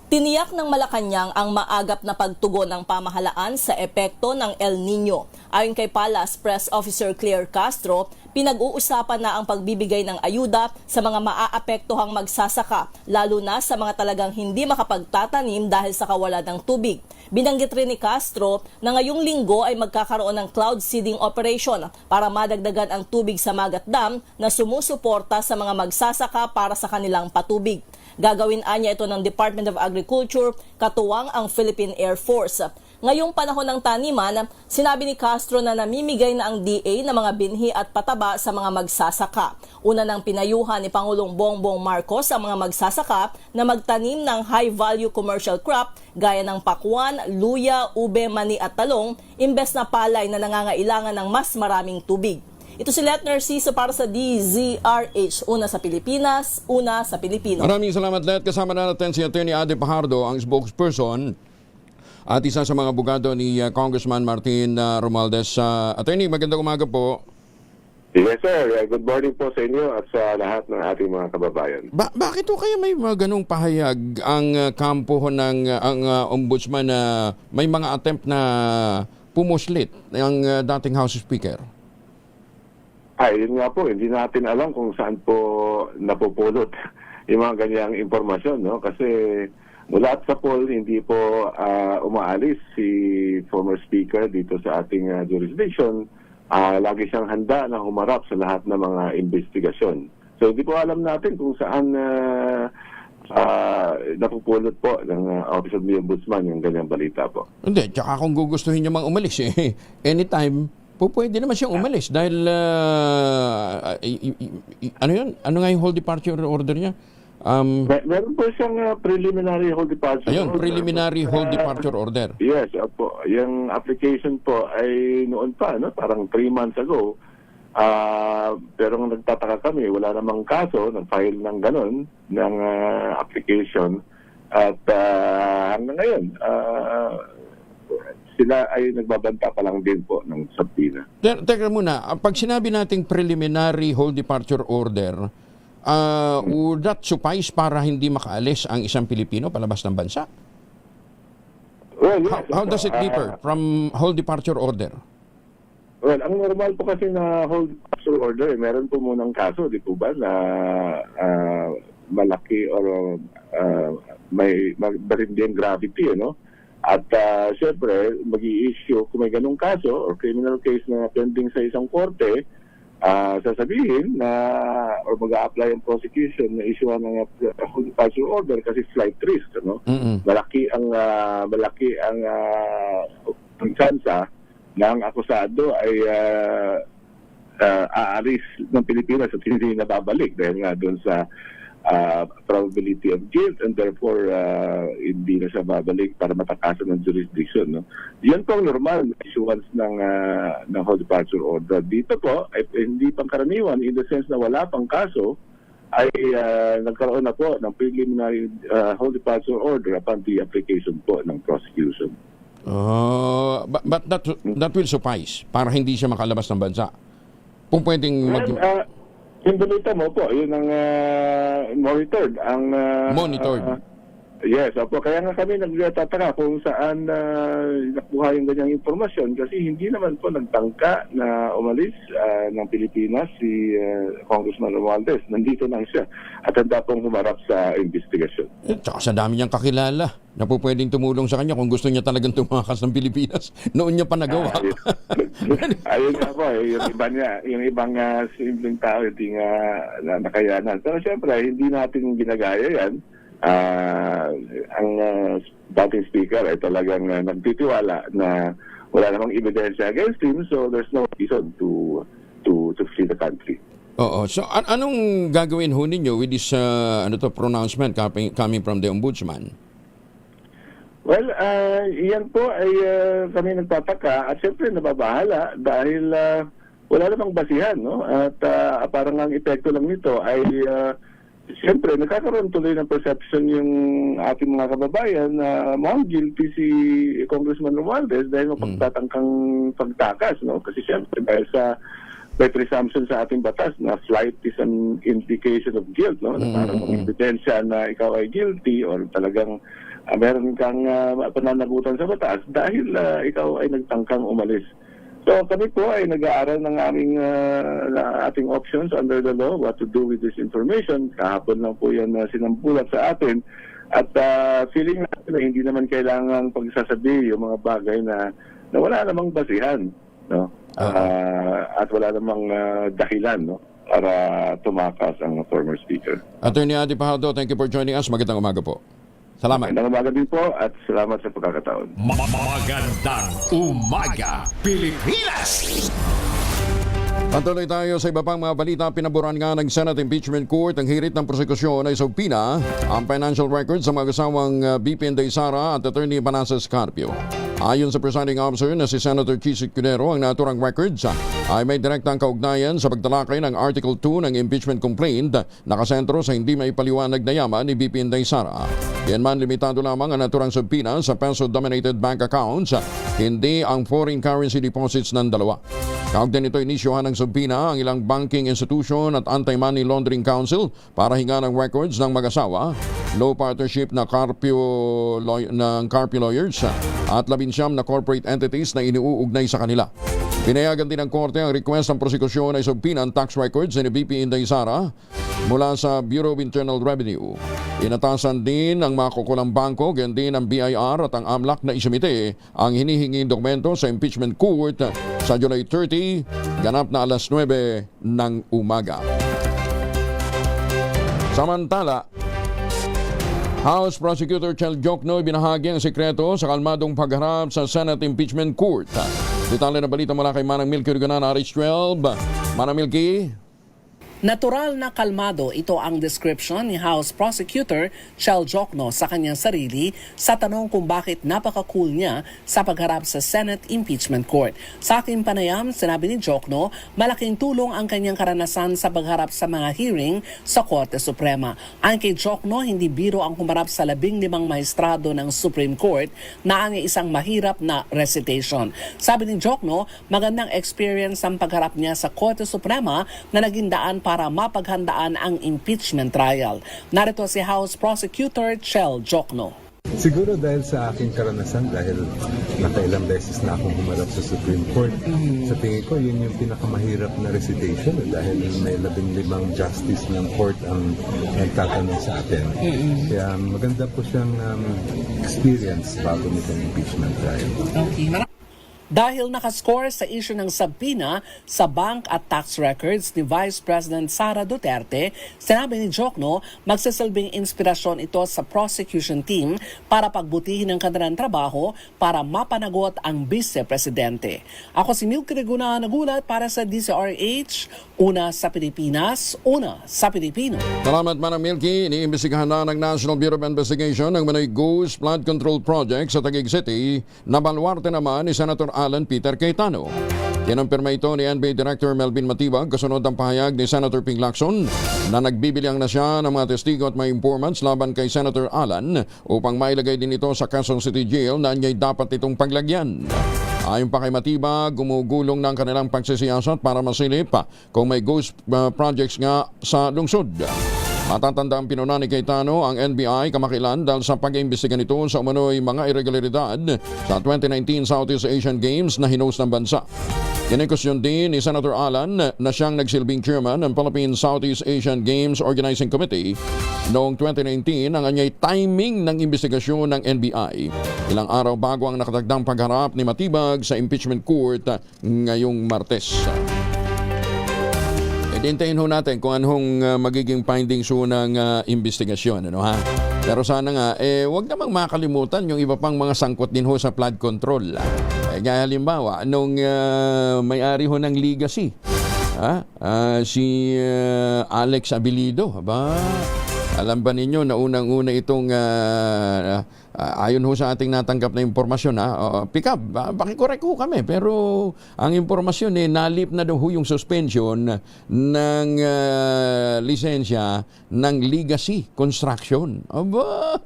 Tiniyak ng Malacanang ang maagap na pagtugon ng pamahalaan sa epekto ng El Nino. Ayon kay Palace Press Officer Claire Castro, pinag-uusapan na ang pagbibigay ng ayuda sa mga maaapektuhang magsasaka, lalo na sa mga talagang hindi makapagtatanim dahil sa kawalan ng tubig. Binanggit rin ni Castro na ngayong linggo ay magkakaroon ng cloud seeding operation para madagdagan ang tubig sa Magat Dam na sumusuporta sa mga magsasaka para sa kanilang patubig. Gagawin anya ito ng Department of Agriculture, katuwang ang Philippine Air Force. Ngayong panahon ng taniman, sinabi ni Castro na namimigay na ang DA ng mga binhi at pataba sa mga magsasaka. Una nang pinayuhan ni Pangulong Bongbong Marcos ang mga magsasaka na magtanim ng high-value commercial crop gaya ng pakwan, luya, ube, mani at talong, imbes na palay na nangangailangan ng mas maraming tubig. Ito si Let Narciso para sa DZRH. Una sa Pilipinas, una sa Pilipino. Maraming salamat, Let. Kasama na natin si Atty. Ade Pajardo, ang spokesperson at isa sa mga abogado ni Congressman Martin Romualdez. Attorney, magandang umaga po. Yes, sir. Good morning po sa inyo at sa lahat ng ating mga kababayan. Bakit po kaya may mga ganong pahayag ang kampo ng ang ombudsman na may mga attempt na pumuslit ng dating House Speaker? Yun nga po, hindi natin alam kung saan po napupulot yung mga ganyang impormasyon, no? Kasi mula sa poll, hindi po umaalis si former speaker dito sa ating jurisdiction. Lagi siyang handa na humarap sa lahat ng mga investigasyon. So hindi po alam natin kung saan napupulot po ng Office of the Ombudsman yung ganyang balita po. Hindi, tsaka kung gugustuhin niya mang umalis, anytime, pwede naman siyang umalis dahil ano yun? Ano nga yung whole departure order niya? Meron po siyang preliminary whole departure order. Preliminary whole departure order. Yes, po. Yung application po ay noon pa, no? Parang 3 months ago. Pero nagtataka kami, wala namang kaso, nag-file ng ganun, ng application. At hanggang ngayon, sila ay nagbabanta pa lang din po ng subpoena. Teka muna, pag sinabi nating preliminary whole departure order, would that suffice para hindi makaalis ang isang Pilipino palabas ng bansa? Well, yes, how does it differ from whole departure order? Well, ang normal po kasi na whole departure order, meron po munang kaso, di po ba, na malaki or may matinding gravity, no? At syempre, mag-i-issue kung may ganung kaso or criminal case na pending sa isang korte, sasabihin na or mag-a-apply ang prosecution na issuean ng whole departure order kasi flight risk, no? Malaki ang tsansa ng akusado ay aalis ng Pilipinas at hindi na babalik dahil nga doon sa probability of guilt and therefore hindi na siya babalik para matakasan ng jurisdiction, no? Yan po ang normal issuance ng whole departure order. Dito po ay hindi pangkaraniwan in the sense na wala pang kaso ay nagkaroon na po ng preliminary whole departure order upon the application po ng prosecution. But that will suffice para hindi siya makalabas ng bansa. Kung pwedeng yung balita mo po, yun ang monitored. Monitored? Yes, opo. Kaya nga kami nagtataka kung saan nakuha yung ganyang impormasyon kasi hindi naman po nagtangka na umalis ng Pilipinas si Congressman Romualdez. Nandito lang siya at handa pong humarap sa investigasyon. Tsaka sa dami niyang kakilala na po pwedeng tumulong sa kanya kung gusto niya talagang tumakas ng Pilipinas. Noon niya pa nagawa. Ayun nga po, yung ibang simpleng tao hindi nga nakayanan. Pero siyempre, hindi natin ginagaya yan. Ang dating speaker ay talagang nagtitiwala na wala namang ebidensya against him, so there's no reason to to flee the country. Oo. So anong gagawin ho ninyo with this pronouncement coming from the Ombudsman? Well, yan po ay kami nagtataka at siyempre nababahala dahil wala namang basihan, no? At parang ang epekto lang nito ay siyempre nagkakaroon tuloy ng perception yung ating mga kababayan na mukhang guilty si Congressman Romualdez dahil mapagtatangkang pagtakas, no? Kasi siyempre dahil sa may presumption sa ating batas na flight is an indication of guilt, no? Na parang ebidensya na ikaw ay guilty or talagang meron kang pananagutan sa batas dahil ikaw ay nagtangkang umalis. So kami po ay nag-aaral ng ating options under the law, what to do with this information. Kahapon lang po yan sinampulat sa atin. At feeling natin na hindi naman kailangan pagsasabi yung mga bagay na wala namang basihan, no? At wala namang dahilan, no, para tumakas ang former speaker. Attorney Adi Pajardo, thank you for joining us. Magandang umaga po. Salamat. Magandang umaga din po at salamat sa pagkakataon. Magandang umaga, Pilipinas! Patuloy tayo sa iba pang mga balita. Pinaburan nga ng Senate Impeachment Court ang hirit ng prosekusyon ay subpina ang financial records sa mga kasawang BP Inday Sara at Attorney Manasseh Carpio. Ayon sa presiding officer na si Senator Chis Escudero, ang naturang records ay may direktang kaugnayan sa pagtalakay ng Article 2 ng impeachment complaint nakasentro sa hindi maipaliwanag na yaman ni BP Inday Sara. Yan man, limitado lamang ang naturang subpina sa peso-dominated bank accounts, hindi ang foreign currency deposits ng dalawa. Kaugnay nito, inisyuhan ng subpina ang ilang banking institution at Anti-Money Laundering Council para hinga ng records ng mag-asawa, low partnership na Carpio Lawyers at 19 na corporate entities na iniuugnay sa kanila. Pinayagan din ng korte ang request ng prosekusyon ay subpina ang tax records ni BP Inday Sara mula sa Bureau of Internal Revenue. Inatasan din ang mga kukulang bangko, ganyan din ang BIR at ang AMLAC na isimite ang hinihinging dokumento sa impeachment court sa July 30, ganap na alas 9 ng umaga. Samantala, House Prosecutor Chel Jokno binahagi ang sekreto sa kalmadong pagharap sa Senate Impeachment Court. Detalye na balita mula kay Manang Milky Rigonan, RH12. Manang Milky. Natural na kalmado, ito ang description ni House Prosecutor Chel Jokno sa kanyang sarili sa tanong kung bakit napaka-cool niya sa pagharap sa Senate Impeachment Court. Sa aking panayam, sinabi ni Jokno, malaking tulong ang kanyang karanasan sa pagharap sa mga hearing sa Korte Suprema. Ang kay Jokno, hindi biro ang humarap sa 15 maestrado ng Supreme Court na ang isang mahirap na recitation. Sabi ni Jokno, magandang experience ang pagharap niya sa Korte Suprema na naging daan para mapaghandaan ang impeachment trial. Narito si House Prosecutor Chel Jokno. Siguro dahil sa aking karanasan, dahil nakailang beses na akong humarap sa Supreme Court, sa tingin ko yun yung pinakamahirap na recitation dahil may 15 justice ng court ang nagtatanong sa atin. Kaya maganda po siyang experience bago nitong impeachment trial. Okay. Dahil nakascore sa issue ng subpoena sa bank at tax records ni Vice President Sara Duterte, sinabi ni Jokno magsasalbing inspirasyon ito sa prosecution team para pagbutihin ang kanilang trabaho para mapanagot ang Vice-Presidente. Ako si Milky Rigonan, nagulat para sa DZRH, una sa Pilipinas, una sa Pilipino. Salamat Manang Milky. Iniimbestigahan na ng National Bureau of Investigation ng Manoy Ghost Flood Control Project sa Taguig City. Nabalwarte naman ni Senator Alan Peter Cayetano. Kinumpirma ito ni NBA Director Melvin Matibag kasunod ang pahayag ni Senator Ping Lacson na nagbibilang na siya ng mga testigo at mga informants laban kay Senator Alan upang mailagay din ito sa Quezon City Jail na anya'y dapat itong paglagyan. Ayon pa kay Matibag, gumugulong ng kanilang pagsisiyasat para masilip kung may ghost projects nga sa lungsod. Matatanda ang pinuna ni Cayetano ang NBI kamakailan dahil sa pag-iimbestiga nito sa umano'y mga irregularidad sa 2019 Southeast Asian Games na hinost ng bansa. Kinikusyon din ni Senator Alan na siyang nagsilbing chairman ng Philippine Southeast Asian Games Organizing Committee noong 2019 ang anyay timing ng investigasyon ng NBI. Ilang araw bago ang nakatagdang pagharap ni Matibag sa impeachment court ngayong Martes. Hintayin ho natin kung anong magiging findings ho ng investigasyon. Ano, ha? Pero sana nga, huwag namang makalimutan yung iba pang mga sangkot din ho sa flood control. Gaya halimbawa, nung may-ari ho ng Legacy, Si Alex Abilido. Alam ba ninyo na unang-una itong ayon ho sa ating natanggap na impormasyon, pick up, pakikorek ho kami, pero ang impormasyon nalip na daw ho yung suspension ng lisensya ng Legacy Construction. Aba!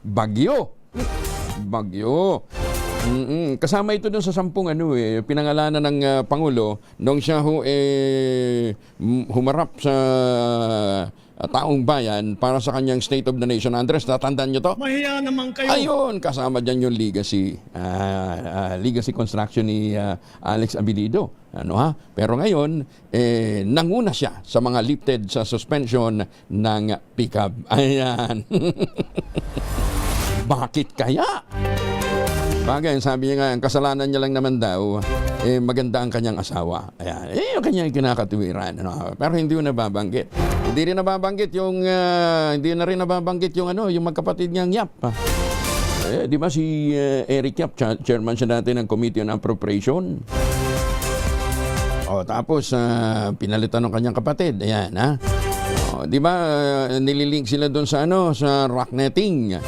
Bagyo. Kasama ito doon sa 10 pinangalanan ng Pangulo nung siya ho humarap sa taong bayan para sa kanyang State of the Nation address. Tatandaan nyo to? Mahiya naman kayo. Ayun, kasama dyan yung Legacy Construction ni Alex Abilido. Pero ngayon, nanguna siya sa mga lifted sa suspension ng pickup. Ayan. Bakit kaya? Bagay, sabi niya nga, ang kasalanan niya lang naman daw, maganda ang kanyang asawa. Ayan, yung kanyang kinakatuwiran. Pero hindi yung nababanggit. Hindi na rin nababanggit yung yung magkapatid niyang Yap. Di ba si Eric Yap, chairman siya dati ng Committee on Appropriation. Tapos pinalitan ng kanyang kapatid. Ayan, di ba nililink sila doon sa sa rock netting.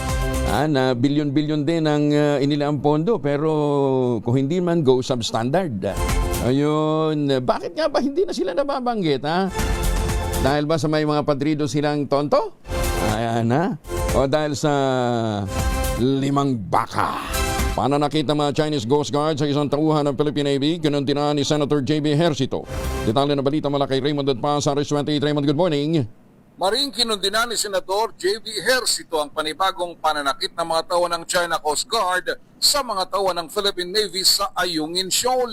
Na bilyon-bilyon din ang inilaang pondo, pero kung hindi man go substandard. Ayun, bakit nga ba hindi na sila nababanggit, Dahil ba sa may mga padrido silang tonto? Ayan, o dahil sa 5 baka. Pananakit ng mga Chinese Coast Guard sa isang tauhan ng Philippine Navy, kinuntinaan ni Senator J.B. Ejercito. Detalye na balita mula kay Raymond Dadpa sa RS28. Raymond, good morning. Maring kinundinan ni Senador J.B. Ejercito ang panibagong pananakit ng mga tauhan ng China Coast Guard sa mga tauhan ng Philippine Navy sa Ayungin Shoal.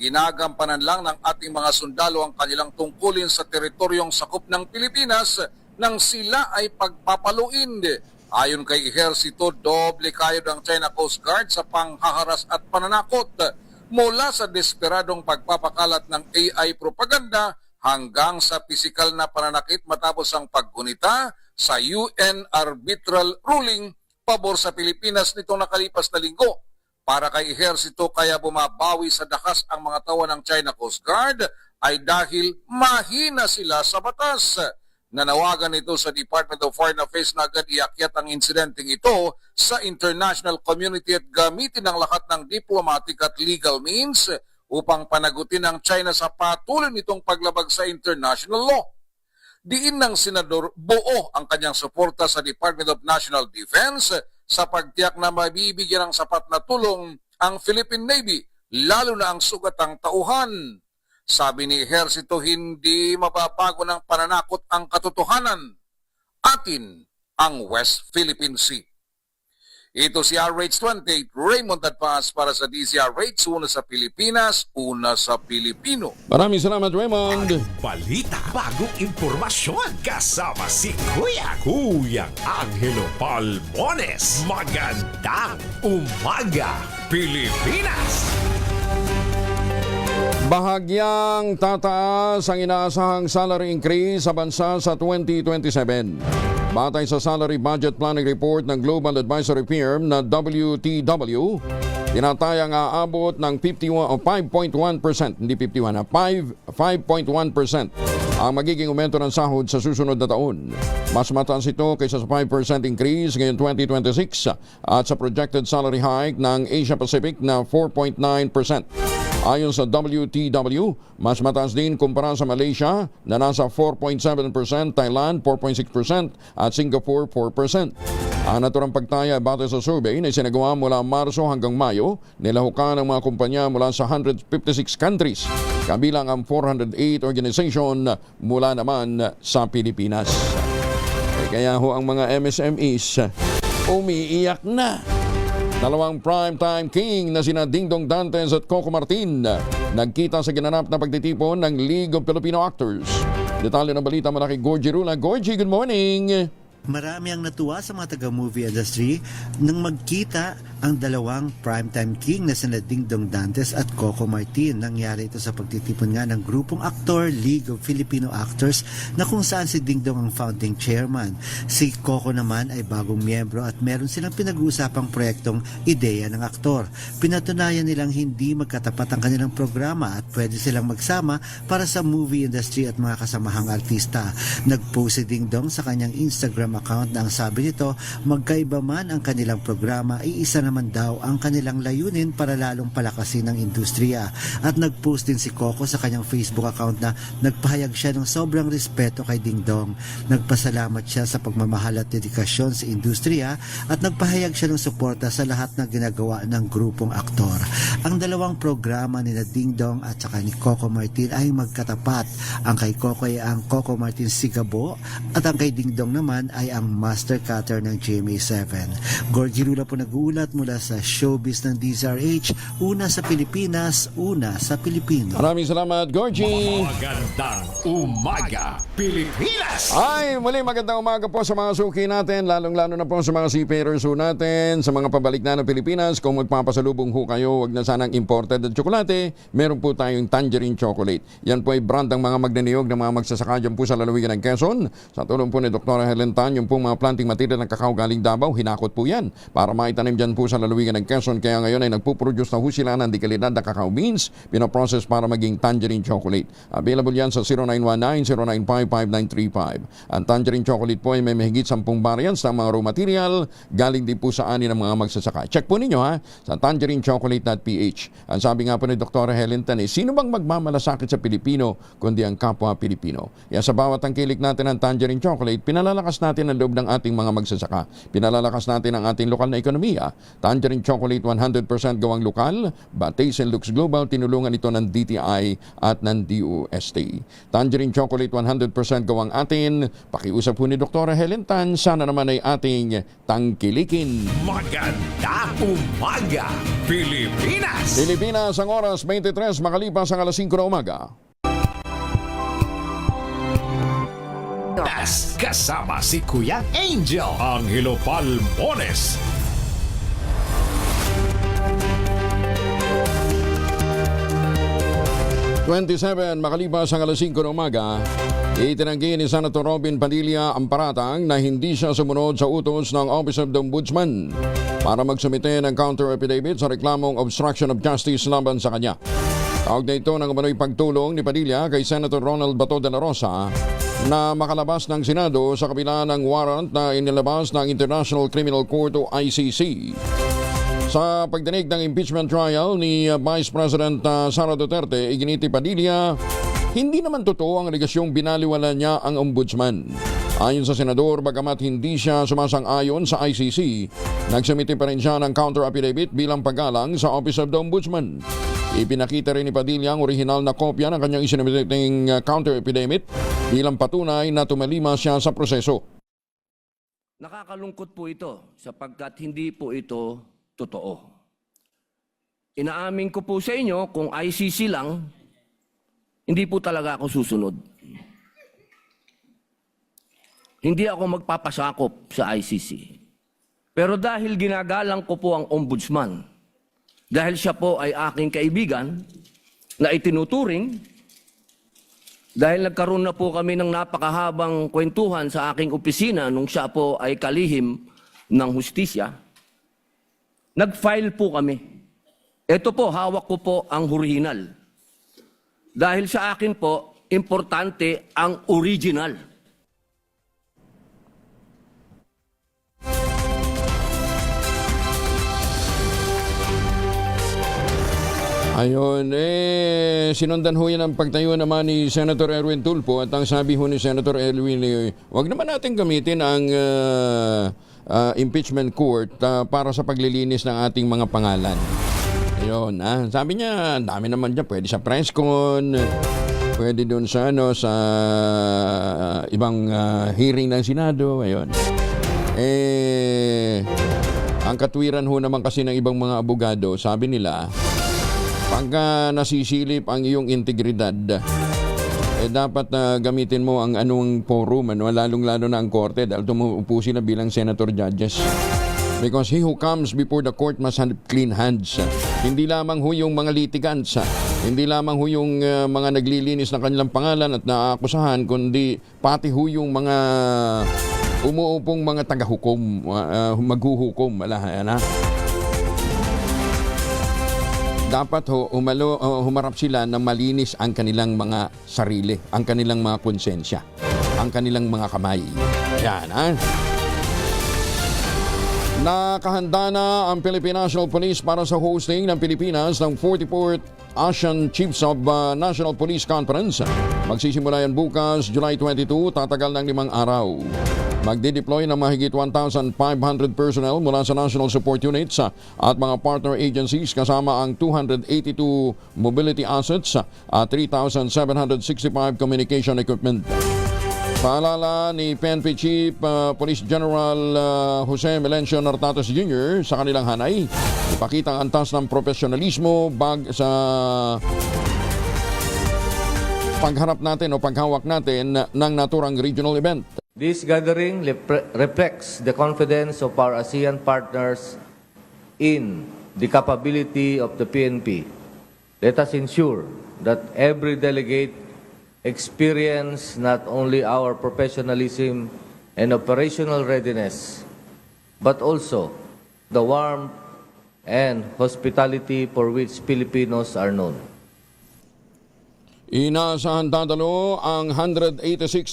Ginagampanan lang ng ating mga sundalo ang kanilang tungkulin sa teritoryong sakop ng Pilipinas nang sila ay pagpapaluin. Ayon kay Ejercito, doble kayod ang China Coast Guard sa panghaharas at pananakot mula sa desperadong pagpapakalat ng AI propaganda hanggang sa pisikal na pananakit matapos ang paggunita sa UN arbitral ruling pabor sa Pilipinas nitong nakalipas na linggo. Para kay Ejercito, kaya bumabawi sa dakas ang mga tauhan ng China Coast Guard ay dahil mahina sila sa batas. Nanawagan ito sa Department of Foreign Affairs na agad iakyat ang insidenteng ito sa international community at gamitin ang lahat ng diplomatic at legal means upang panagutin ang China sa patuloy nitong paglabag sa international law. Diin ng Senador buo ang kanyang suporta sa Department of National Defense sa pagtiyak na mabibigyan ng sapat na tulong ang Philippine Navy, lalo na ang sugatang tauhan. Sabi ni Ejercito, hindi mababago ng pananakot ang katotohanan. Atin ang West Philippine Sea. Ito si RH28, Raymond Dadpas para sa DZRH, una sa Pilipinas, una sa Pilipino. Maraming salamat, Raymond. Balita, bagong impormasyon, kasama si Kuya Angelo Palmones. Magandang umaga, Pilipinas! Bahagyang tataas ang inaasahang salary increase sa bansa sa 2027. Batay sa Salary Budget Planning Report ng Global Advisory Firm na WTW, tinatayang aabot ng 5.1%, hindi 51, 5.1% ang magiging aumento ng sahod sa susunod na taon. Mas mataas ito kaysa sa 5% increase ngayong 2026 at sa projected salary hike ng Asia Pacific na 4.9%. Ayon sa WTW, mas mataas din kumpara sa Malaysia na nasa 4.7%, Thailand 4.6% at Singapore 4%. Ang naturang pagtaya batay sa survey na isinagawa mula Marso hanggang Mayo, nilahukan ng mga kumpanya mula sa 156 countries, kabilang ang 408 organization mula naman sa Pilipinas. Kaya ho ang mga MSMEs umiiyak na. Dalawang primetime king na sina Dingdong Dantes at Coco Martin nagkita sa ginanap na pagtitipon ng League of Filipino Actors. Detalye ng balita mula kay Gorgie Rula. Gorgie, good morning! Marami ang natuwa sa mga taga-movie industry nang magkita ang dalawang primetime king na sina Dingdong Dantes at Coco Martin. Nangyari ito sa pagtitipon nga ng grupong aktor League of Filipino Actors na kung saan si Dingdong ang founding chairman. Si Coco naman ay bagong miyembro at meron silang pinag-uusapang proyektong ideya ng aktor. Pinatunayan nilang hindi magkatapat ang kanilang programa at pwede silang magsama para sa movie industry at mga kasamahang artista. Nag-post si Dingdong sa kanyang Instagram account na ang sabi nito, magkaiba man ang kanilang programa, ay isa naman daw ang kanilang layunin para lalong palakasin ang industriya. At nag-post din si Coco sa kanyang Facebook account na nagpahayag siya ng sobrang respeto kay Dingdong. Nagpasalamat siya sa pagmamahal at dedikasyon sa industriya at nagpahayag siya ng suporta sa lahat ng ginagawa ng grupong aktor. Ang dalawang programa ni Dingdong at saka ni Coco Martin ay magkatapat. Ang kay Coco ay ang Coco Martin Sigabo at ang kay Dingdong naman ay ang Master Cutter ng GMA7. Gorgie Lula po nag-uulat mula sa showbiz ng DZRH, una sa Pilipinas, una sa Pilipino. Maraming salamat, Gorgie. Magandang umaga, Pilipinas! Ay, muli magandang umaga po sa mga suki natin, lalong-lalo na po sa mga seafarers ho natin, sa mga pabalik na ng Pilipinas. Kung magpapasalubong ho kayo, wag na sanang imported at tsokolate, meron po tayong tangerine chocolate. Yan po ay brand ng mga magniniyog ng mga magsasaka dyan po sa lalawigan ng Quezon. Sa tulong po ni Dr. Helen Tan, yung po mga planting material ng kakao galing Davao, hinakot po yan para maitanim dyan po sa lalawigan ng Quezon. Kaya ngayon ay nagpuproduce na ho sila ng dekalidad na cacao beans, pinoprocess para maging tangerine chocolate. Available yan sa 0919-095-5935. Ang tangerine chocolate po ay may mahigit 10 variants ng mga raw material, galing din po sa ani ng mga magsasaka. Check po ninyo ha, sa tangerinechocolate.ph. Ang sabi nga po ni Dr. Helen Tan, sino bang magmamalasakit sa Pilipino kundi ang kapwa Pilipino? Kaya sa bawat tangkilik natin ng tangerine chocolate, pinalalakas natin ang loob ng ating mga magsasaka. Pinalalakas natin ang ating lokal na ekonomiya. Tangerine chocolate 100% gawang lokal, but taste and looks global. Tinulungan ito ng DTI at ng DOST. Tangerine chocolate 100% gawang atin. Pakiusap po ni Dr. Helen Tan, sana naman ay ating tangkilikin. Magandang umaga, Pilipinas! Pilipinas, ang oras 23 makalipas ang alas 5 na umaga. Kasama si Kuya Angel, Angelo Palmones. Makalipas ang alas 5 ng umaga, itinanggi ni Senator Robin Padilla ang paratang na hindi siya sumunod sa utos ng Office of the Ombudsman para magsumite ng counter-affidavit sa reklamong obstruction of justice laban sa kanya. Kaugnay ito ng umano'y pagtulong ni Padilla kay Senator Ronald Bato de la Rosa na makalabas ng Senado sa kabila ng warrant na inilabas ng International Criminal Court o ICC. Sa pagdinig ng impeachment trial ni Vice President Sara Duterte, iginiti Padilla, hindi naman totoo ang alegasyong binaliwala niya ang ombudsman. Ayon sa senador, bagamat hindi siya sumasang-ayon sa ICC, nagsumite pa rin siya ng counter-affidavit bilang paggalang sa Office of the Ombudsman. Ipinakita rin ni Padilla ang orihinal na kopya ng kanyang isinumiting counter-affidavit bilang patunay na tumalima siya sa proseso. Nakakalungkot po ito sapagkat hindi po ito totoo. Inaamin ko po sa inyo kung ICC lang, hindi po talaga ako susunod. Hindi ako magpapasakop sa ICC. Pero dahil ginagalang ko po ang ombudsman, dahil siya po ay aking kaibigan na itinuturing, dahil nagkaroon na po kami ng napakahabang kwentuhan sa aking opisina nung siya po ay kalihim ng hustisya, nag-file po kami. Ito po, hawak ko po ang original. Dahil sa akin po, importante ang original. Ayun, sinundan ho yan ang pagtayo naman ni Senator Erwin Tulfo at ang sabi ho ni Senator Erwin, wag naman natin gamitin ang impeachment court para sa paglilinis ng ating mga pangalan. Ayun, sabi niya, dami naman dyan, pwede sa press con, pwede doon sa, sa ibang hearing ng Senado, ayun. Ang katwiran ho naman kasi ng ibang mga abogado, sabi nila, pagka nasisilip ang iyong integridad, dapat gamitin mo ang anong forum, lalong-lalo na ang korte dahil tumuupo sila bilang senator judges. Because he who comes before the court must have clean hands. Hindi lamang ho yung mga litigants, hindi lamang ho yung mga naglilinis ng kanilang pangalan at naakusahan, kundi pati ho yung mga umuupong mga tagahukom, maghuhukom. Dapat ho, humarap sila na malinis ang kanilang mga sarili, ang kanilang mga konsensya, ang kanilang mga kamay. Yan, Nakahanda na ang Philippine National Police para sa hosting ng Pilipinas ng 44th Asian Chiefs of National Police Conference. Magsisimula yan bukas, July 22, tatagal ng 5 araw. Magdideploy ng mahigit 1,500 personnel mula sa National Support Units at mga partner agencies kasama ang 282 mobility assets at 3,765 communication equipment. Paalala ni PNP Chief Police General Jose Melencio Nartates Jr. sa kanilang hanay, ipakita ang antas ng profesionalismo sa pagharap natin o paghawak natin ng naturang regional event. This gathering reflects the confidence of our ASEAN partners in the capability of the PNP. Let us ensure that every delegate experience not only our professionalism and operational readiness, but also the warmth and hospitality for which Filipinos are known. Inaasahan dadalo ang 186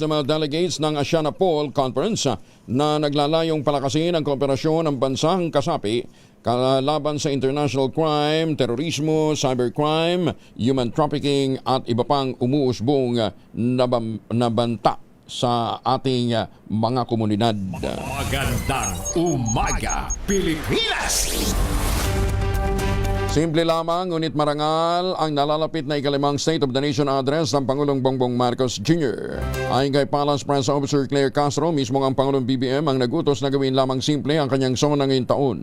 na mga delegates ng ASEANAPOL Conference na naglalayong palakasin ang kooperasyon ng bansang kasapi kalaban sa international crime, terorismo, cybercrime, human trafficking at iba pang umuusbong na banta sa ating mga komunidad. Magandang umaga, Pilipinas! Simple lamang, ngunit marangal ang nalalapit na ikalimang State of the Nation address ng Pangulong Bongbong Marcos Jr. Ayon kay Palace Press Officer Claire Castro, mismo ang Pangulong BBM ang nagutos na gawin lamang simple ang kanyang sona ngayong taon.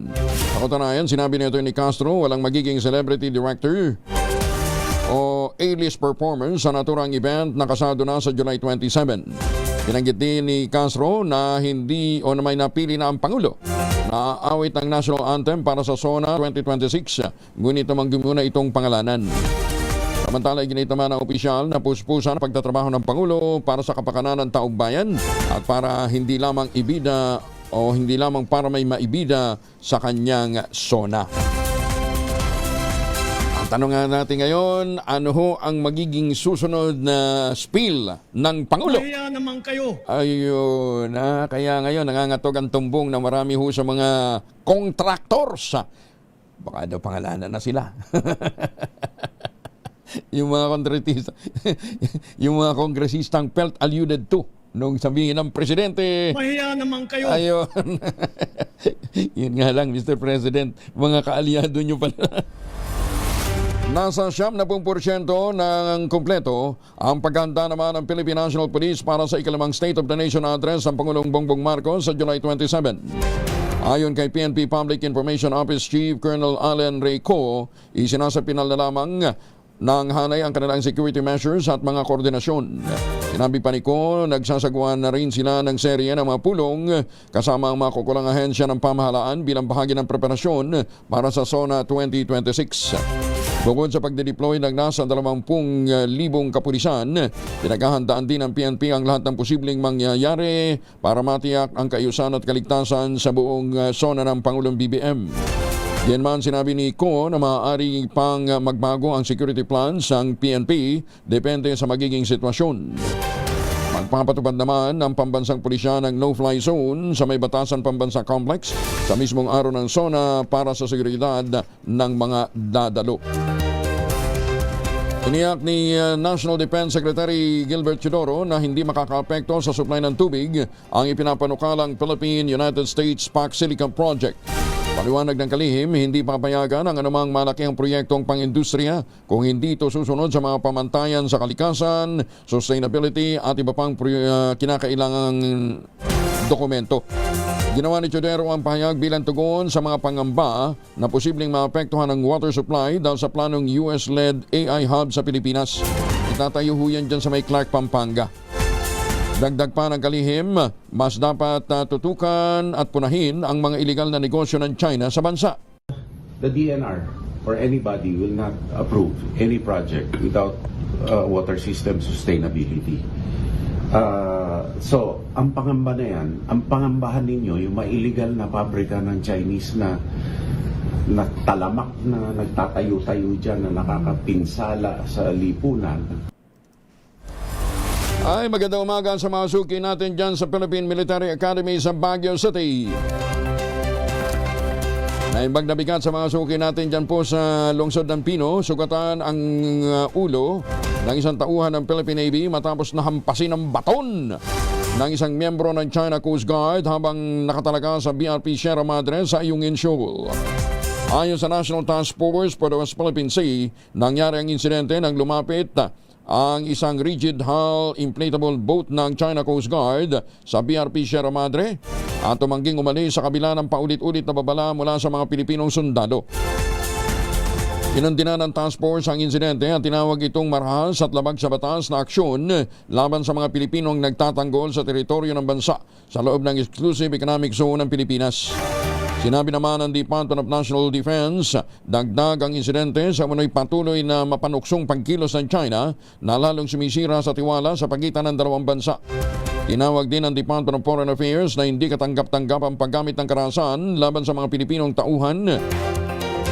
Sa katunayan, sinabi nito ni Castro, walang magiging celebrity director o A-list performance sa naturang event na kasado na sa July 27. Pinanggit din ni Castro na hindi o na may napili na ang Pangulo na awit ang national anthem para sa SONA 2026, ngunit naman muna itong pangalanan. Samantala, iginit naman ang opisyal na puspusan ang pagtatrabaho ng Pangulo para sa kapakanan ng taong bayan at para hindi lamang ibida o hindi lamang para may maibida sa kanyang SONA. Tanong nga natin ngayon, ano ho ang magiging susunod na spiel ng Pangulo? Kaya naman kayo. Ayun, kaya ngayon nangangatog ang tumbong na marami ho sa mga contractors. Baka daw pangalanan na sila. Yung mga kontratista, yung mga kongresistang felt alluded to nung sabihin ng presidente. Mahiya naman kayo. Ayun. Yun nga lang, Mr. President, mga kaalyado nyo pala. Nasa 70% ng kumpleto ang paghanda naman ng Philippine National Police para sa ikalimang State of the Nation address ng Pangulong Bongbong Marcos sa July 27. Ayon kay PNP Public Information Office Chief Colonel Allen Reyco, isinasapinal na lamang ng hanay ang kanilang security measures at mga koordinasyon. Sinabi pa ni Ko, nagsasagawa na rin sila ng serye ng mga pulong kasama ang mga kukulang ahensya ng pamahalaan bilang bahagi ng preparasyon para sa SONA 2026. Bukod sa pagdedeploy ng nasa 20,000 kapulisan, pinaghahandaan din ng PNP ang lahat ng posibleng mangyayari para matiyak ang kaayusan at kaligtasan sa buong SONA ng Pangulong BBM. Yan man sinabi ni Ko na maaari pang magbago ang security plans ng PNP depende sa magiging sitwasyon. Magpapatupad naman ang pambansang pulisya ng no-fly zone sa may batasan pambansa complex sa mismong araw ng SONA para sa seguridad ng mga dadalo. Tiniyak ni National Defense Secretary Gilbert Chidoro na hindi makakaapekto sa supply ng tubig ang ipinapanukalang Philippine-United States-PAC Silicon Project. Paliwanag ng kalihim, hindi papayagan ang anumang malakihang proyektong pang-industriya kung hindi ito susunod sa mga pamantayan sa kalikasan, sustainability at iba pang kinakailangang dokumento. Ginawa ni Chidoro ang pahayag bilang tugon sa mga pangamba na posibleng maapektuhan ang water supply dahil sa planong US-led AI hub sa Pilipinas. Itatayo ho yan dyan sa may Clark, Pampanga. Dagdag pa ng kalihim, mas dapat tutukan at punahin ang mga iligal na negosyo ng China sa bansa. The DNR or anybody will not approve any project without water system sustainability. So, ang pangamba na yan, ang pangambahan ninyo, yung mga illegal na pabrika ng Chinese na talamak na nagtatayo-tayo dyan na nakakapinsala sa lipunan. Ay, magandang umaga sa mga suki natin dyan sa Philippine Military Academy sa Baguio City. Naimbag na bigat sa mga suki natin dyan po sa lungsod ng Pino, sugatan ang ulo ng isang tauhan ng Philippine Navy matapos nahampasin ng baton ng isang miyembro ng China Coast Guard habang nakatalaga sa BRP Sierra Madre sa Ayungin Shoal. Ayon sa National Task Force for the West Philippine Sea, nangyari ang insidente nang lumapit ang isang rigid hull inflatable boat ng China Coast Guard sa BRP Sierra Madre at tumangging umalis sa kabila ng paulit-ulit na babala mula sa mga Pilipinong sundalo. Inundina ng task force ang insidente at tinawag itong marahas at labag sa batas na aksyon laban sa mga Pilipinong nagtatanggol sa teritoryo ng bansa sa loob ng Exclusive Economic Zone ng Pilipinas. Sinabi naman ng Department of National Defense, dagdag ang insidente sa umano'y patuloy na mapanuksong pagkilos ng China na lalong sumisira sa tiwala sa pagitan ng dalawang bansa. Tinawag din ng Department of Foreign Affairs na hindi katanggap-tanggap ang paggamit ng karahasan laban sa mga Pilipinong tauhan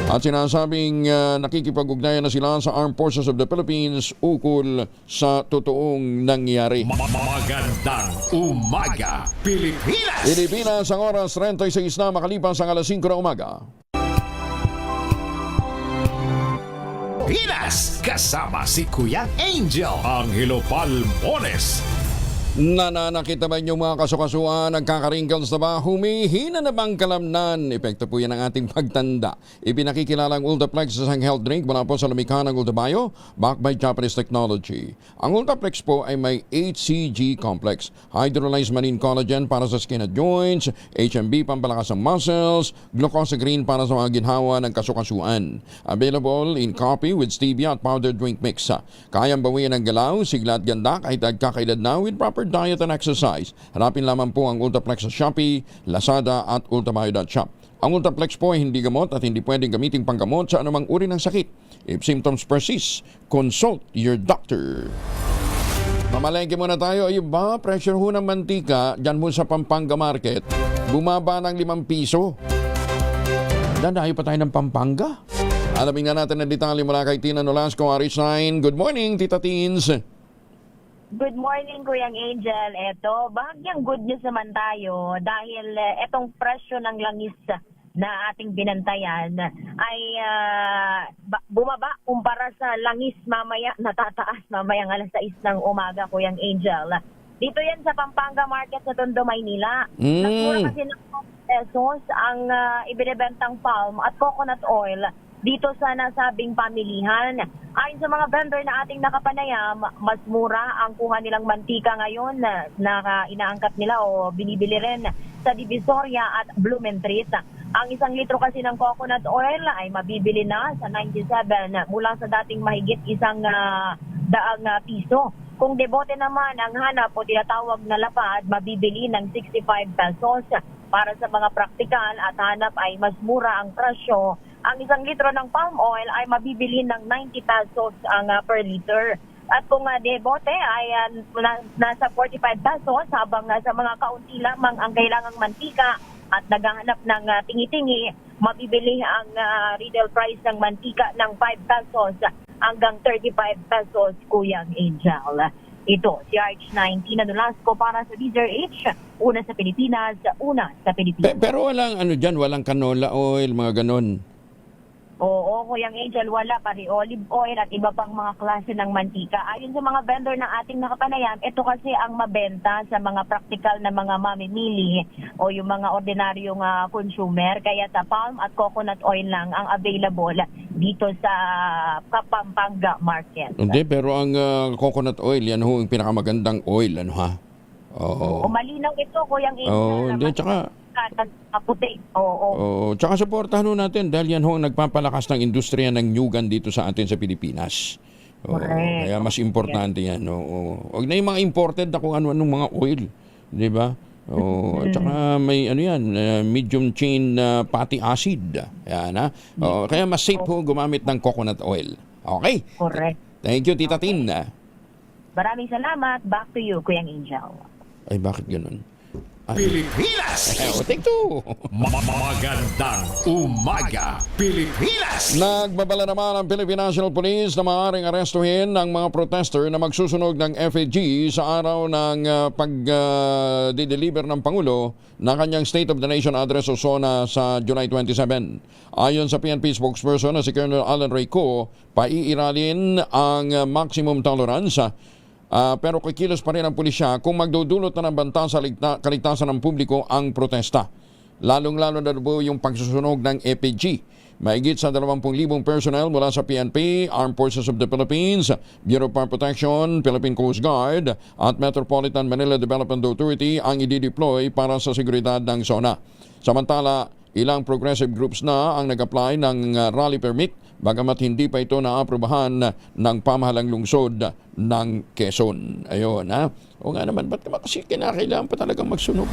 at sinasabing nakikipag-ugnayan na sila sa Armed Forces of the Philippines ukol sa totoong nangyari. Magandang umaga, Pilipinas! Pilipinas, ang oras 36 na makalipas ang alas 5 na umaga. Pinas, kasama si Kuya Angel, Angelo Palmones. Nananakit naman yung mga kasukasuan, nagkaka-wrinkles na ba, humihina na bang kalamnan? Epekto po yan ng ating pagtanda. Ipinakikilala ang Ultraplex sa isang health drink mula po sa lumikha ng Ultrabayo, backed by Japanese technology. Ang Ultraplex po ay may HCG complex, hydrolyzed marine collagen para sa skin at joints, HMB pampalakas ng muscles, glucosagreen para sa mga ginhawa ng kasukasuan. Available in coffee with stevia at powdered drink mix. Kayang bawian ng galaw, sigla at ganda kahit kakaedad na with proper diet and exercise. Hanapin lamang po ang Ultraplex sa Shopee, Lazada at ultrabayo.shop. Ang Ultraplex po ay hindi gamot at hindi pwedeng gamitin panggamot sa anumang uri ng sakit. If symptoms persist, consult your doctor. Mamalengke muna tayo. Ayun ba, pressure ho ng mantika dyan mo sa Pampanga Market. Bumaba ng 5 piso. Dadayo pa tayo ng Pampanga. Alamin nga natin ang detalye mula kay Tina Nolasco, RH9. Good morning, Tita Teens. Good morning, Kuyang Angel. Eto, bahagyang good news naman tayo dahil etong presyo ng langis na ating binantayan ay bumaba kumpara sa langis mamaya, natataas mamayang alas 6 ng umaga, Kuyang Angel. Dito yan sa Pampanga Market sa Tondo, Maynila. Nagmura kasi ng pesos ang ibinebentang palm at coconut oil dito sa nasabing pamilihan. Ayon sa mga vendor na ating nakapanayam, mas mura ang kuha nilang mantika ngayon na inaangkat nila o binibili rin sa Divisoria at Blumentritt. Ang 1 litro kasi ng coconut oil ay mabibili na sa 97 mula sa dating mahigit 100 piso. Kung debote naman ang hanap o tinatawag na lapad, mabibili ng 65 pesos. Para sa mga praktikal at hanap ay mas mura ang presyo. Ang 1 litro ng palm oil ay mabibili ng 90 pesos ang per liter. At kung debote ay nasa 45 pesos habang sa mga kaunti lamang ang kailangang mantika at naghahanap ng tingi-tingi, mabibili ang retail price ng mantika ng 5 pesos hanggang 35 pesos, Kuyang Angel. Ito, si RH9, Tina Nolasco para sa DZRH, una sa Pilipinas, una sa Pilipinas. Pero walang dyan, walang canola oil, mga ganon. Oo, Kuyang Angel, wala pari olive oil at iba pang mga klase ng mantika. Ayon sa mga vendor na ating nakapanayam, ito kasi ang mabenta sa mga praktikal na mga mamimili o yung mga ordinaryong consumer. Kaya sa palm at coconut oil lang ang available dito sa Pampanga Market. Hindi, pero ang coconut oil, yan ho yung pinakamagandang oil, ano ha? Oo. Malinaw ito, Kuyang Angel. Oo, hindi, tsaka puti. Oo. Tsaka supportahan natin dahil yan ho ang nagpapalakas ng industriya ng nyugan dito sa atin sa Pilipinas. Correct. Kaya mas importante yan. Huwag na yung mga imported na kung ano-anong mga oil. Di ba? At saka may medium chain fatty acid. Yan, ha? Kaya mas safe po gumamit ng coconut oil. Okay? Correct. Thank you, Tita Tin. Maraming salamat. Back to you, Kuyang Angel. Ay, bakit ganun? Pilipinas! Take two! Magandang umaga, Pilipinas! Nagbabala naman ang Philippine National Police na maaaring arestuhin ang mga protester na magsusunog ng FAG sa araw ng pag-deliver ng Pangulo ng kanyang State of the Nation Address o SONA sa July 27. Ayon sa PNP spokesperson na si Colonel Alan Rayco, paiiralin ang maximum tolerance pero kikilos pa rin ang pulisya kung magdudulot na ng banta sa kaligtasan ng publiko ang protesta. Lalong-lalo na po yung pagsusunog ng FAG. Mahigit sa 20,000 personnel mula sa PNP, Armed Forces of the Philippines, Bureau of Fire Protection, Philippine Coast Guard at Metropolitan Manila Development Authority ang i-deploy para sa seguridad ng SONA. Samantala, ilang progressive groups na ang nag-apply ng rally permit bagamat hindi pa ito naaprubahan ng pamahalang lungsod ng Quezon. Ayun, ha? O nga naman, ba't naman kasi kinakailangan pa talagang magsunog?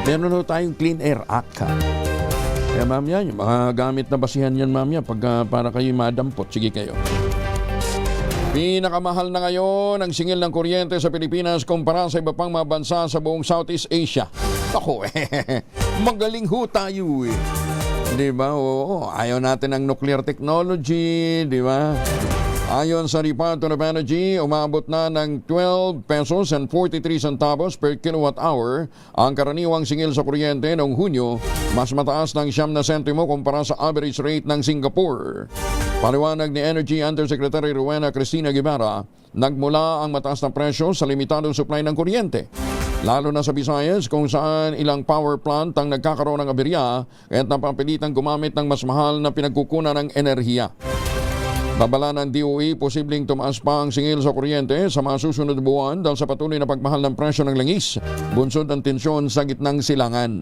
Meron na tayong Clean Air Act, ha? Kaya ma'am yan, yung mga gamit na basihan yan ma'am yan para kayo madampot. Sige kayo. Pinakamahal na ngayon ang singil ng kuryente sa Pilipinas kumpara sa iba pang mga bansa sa buong Southeast Asia. Ako magaling ho tayo Di ba? Oo, ayaw natin ng nuclear technology, di ba? Ayon sa Department of Energy, umabot na ng 12 pesos and 43 centavos per kilowatt hour ang karaniwang singil sa kuryente noong Hunyo, mas mataas ng 9 na sentimo kumpara sa average rate ng Singapore. Paliwanag ni Energy Undersecretary Rowena Cristina Guevara, nagmula ang mataas na presyo sa limitadong supply ng kuryente. Lalo na sa Visayas kung saan ilang power plant ang nagkakaroon ng aberya at napapilitang gumamit ng mas mahal na pinagkukunan ng enerhiya. Babala ng DOE, posibleng tumaas pa ang singil sa kuryente sa mga susunod na buwan dahil sa patuloy na pagmahal ng presyo ng langis, bunsod ng tensyon sa gitnang silangan.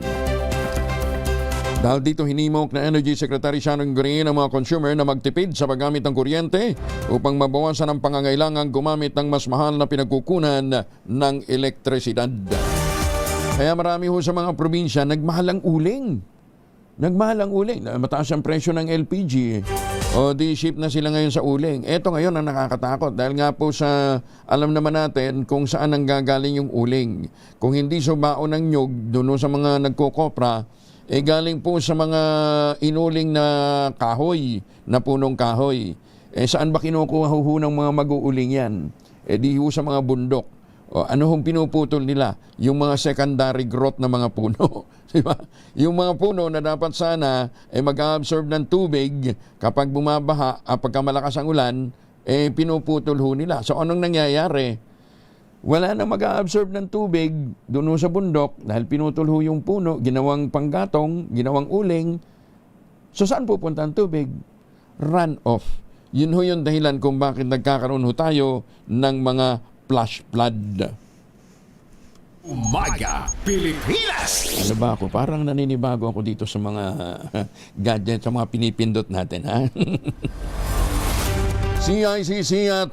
Dahil dito hinimok na Energy Secretary Shannon Green ang mga consumer na magtipid sa paggamit ng kuryente upang mabawasan ang pangangailangang gumamit ng mas mahal na pinagkukunan ng elektrisidad. Kaya marami ho sa mga probinsya nagmahal ang uling. Mataas ang presyo ng LPG. O di ship na sila ngayon sa uling. Ito ngayon ang nakakatakot dahil nga po sa alam naman natin kung saan ang gagaling yung uling. Kung hindi subaon ng nyug doon sa mga nagkokopra, galing po sa mga inuling na kahoy, na punong kahoy. Saan ba kinukuha ho ng mga mag-uuling yan? Di ho sa mga bundok. Ano hong pinuputol nila? Yung mga secondary growth na mga puno. Diba? Yung mga puno na dapat sana mag-absorb ng tubig kapag bumabaha, pagka malakas ang ulan, pinuputol ho nila. So anong nangyayari? Wala nang mag-a-absorb ng tubig doon sa bundok dahil pinutol ho yung puno, ginawang panggatong, ginawang uling. So saan pupunta ang tubig? Run off. Yun ho yung dahilan kung bakit nagkakaroon ho tayo ng mga flash flood. Umaga, Pilipinas! Ano ba ako? Parang naninibago ako dito sa mga gadget, sa mga pinipindot natin, ha? CICC at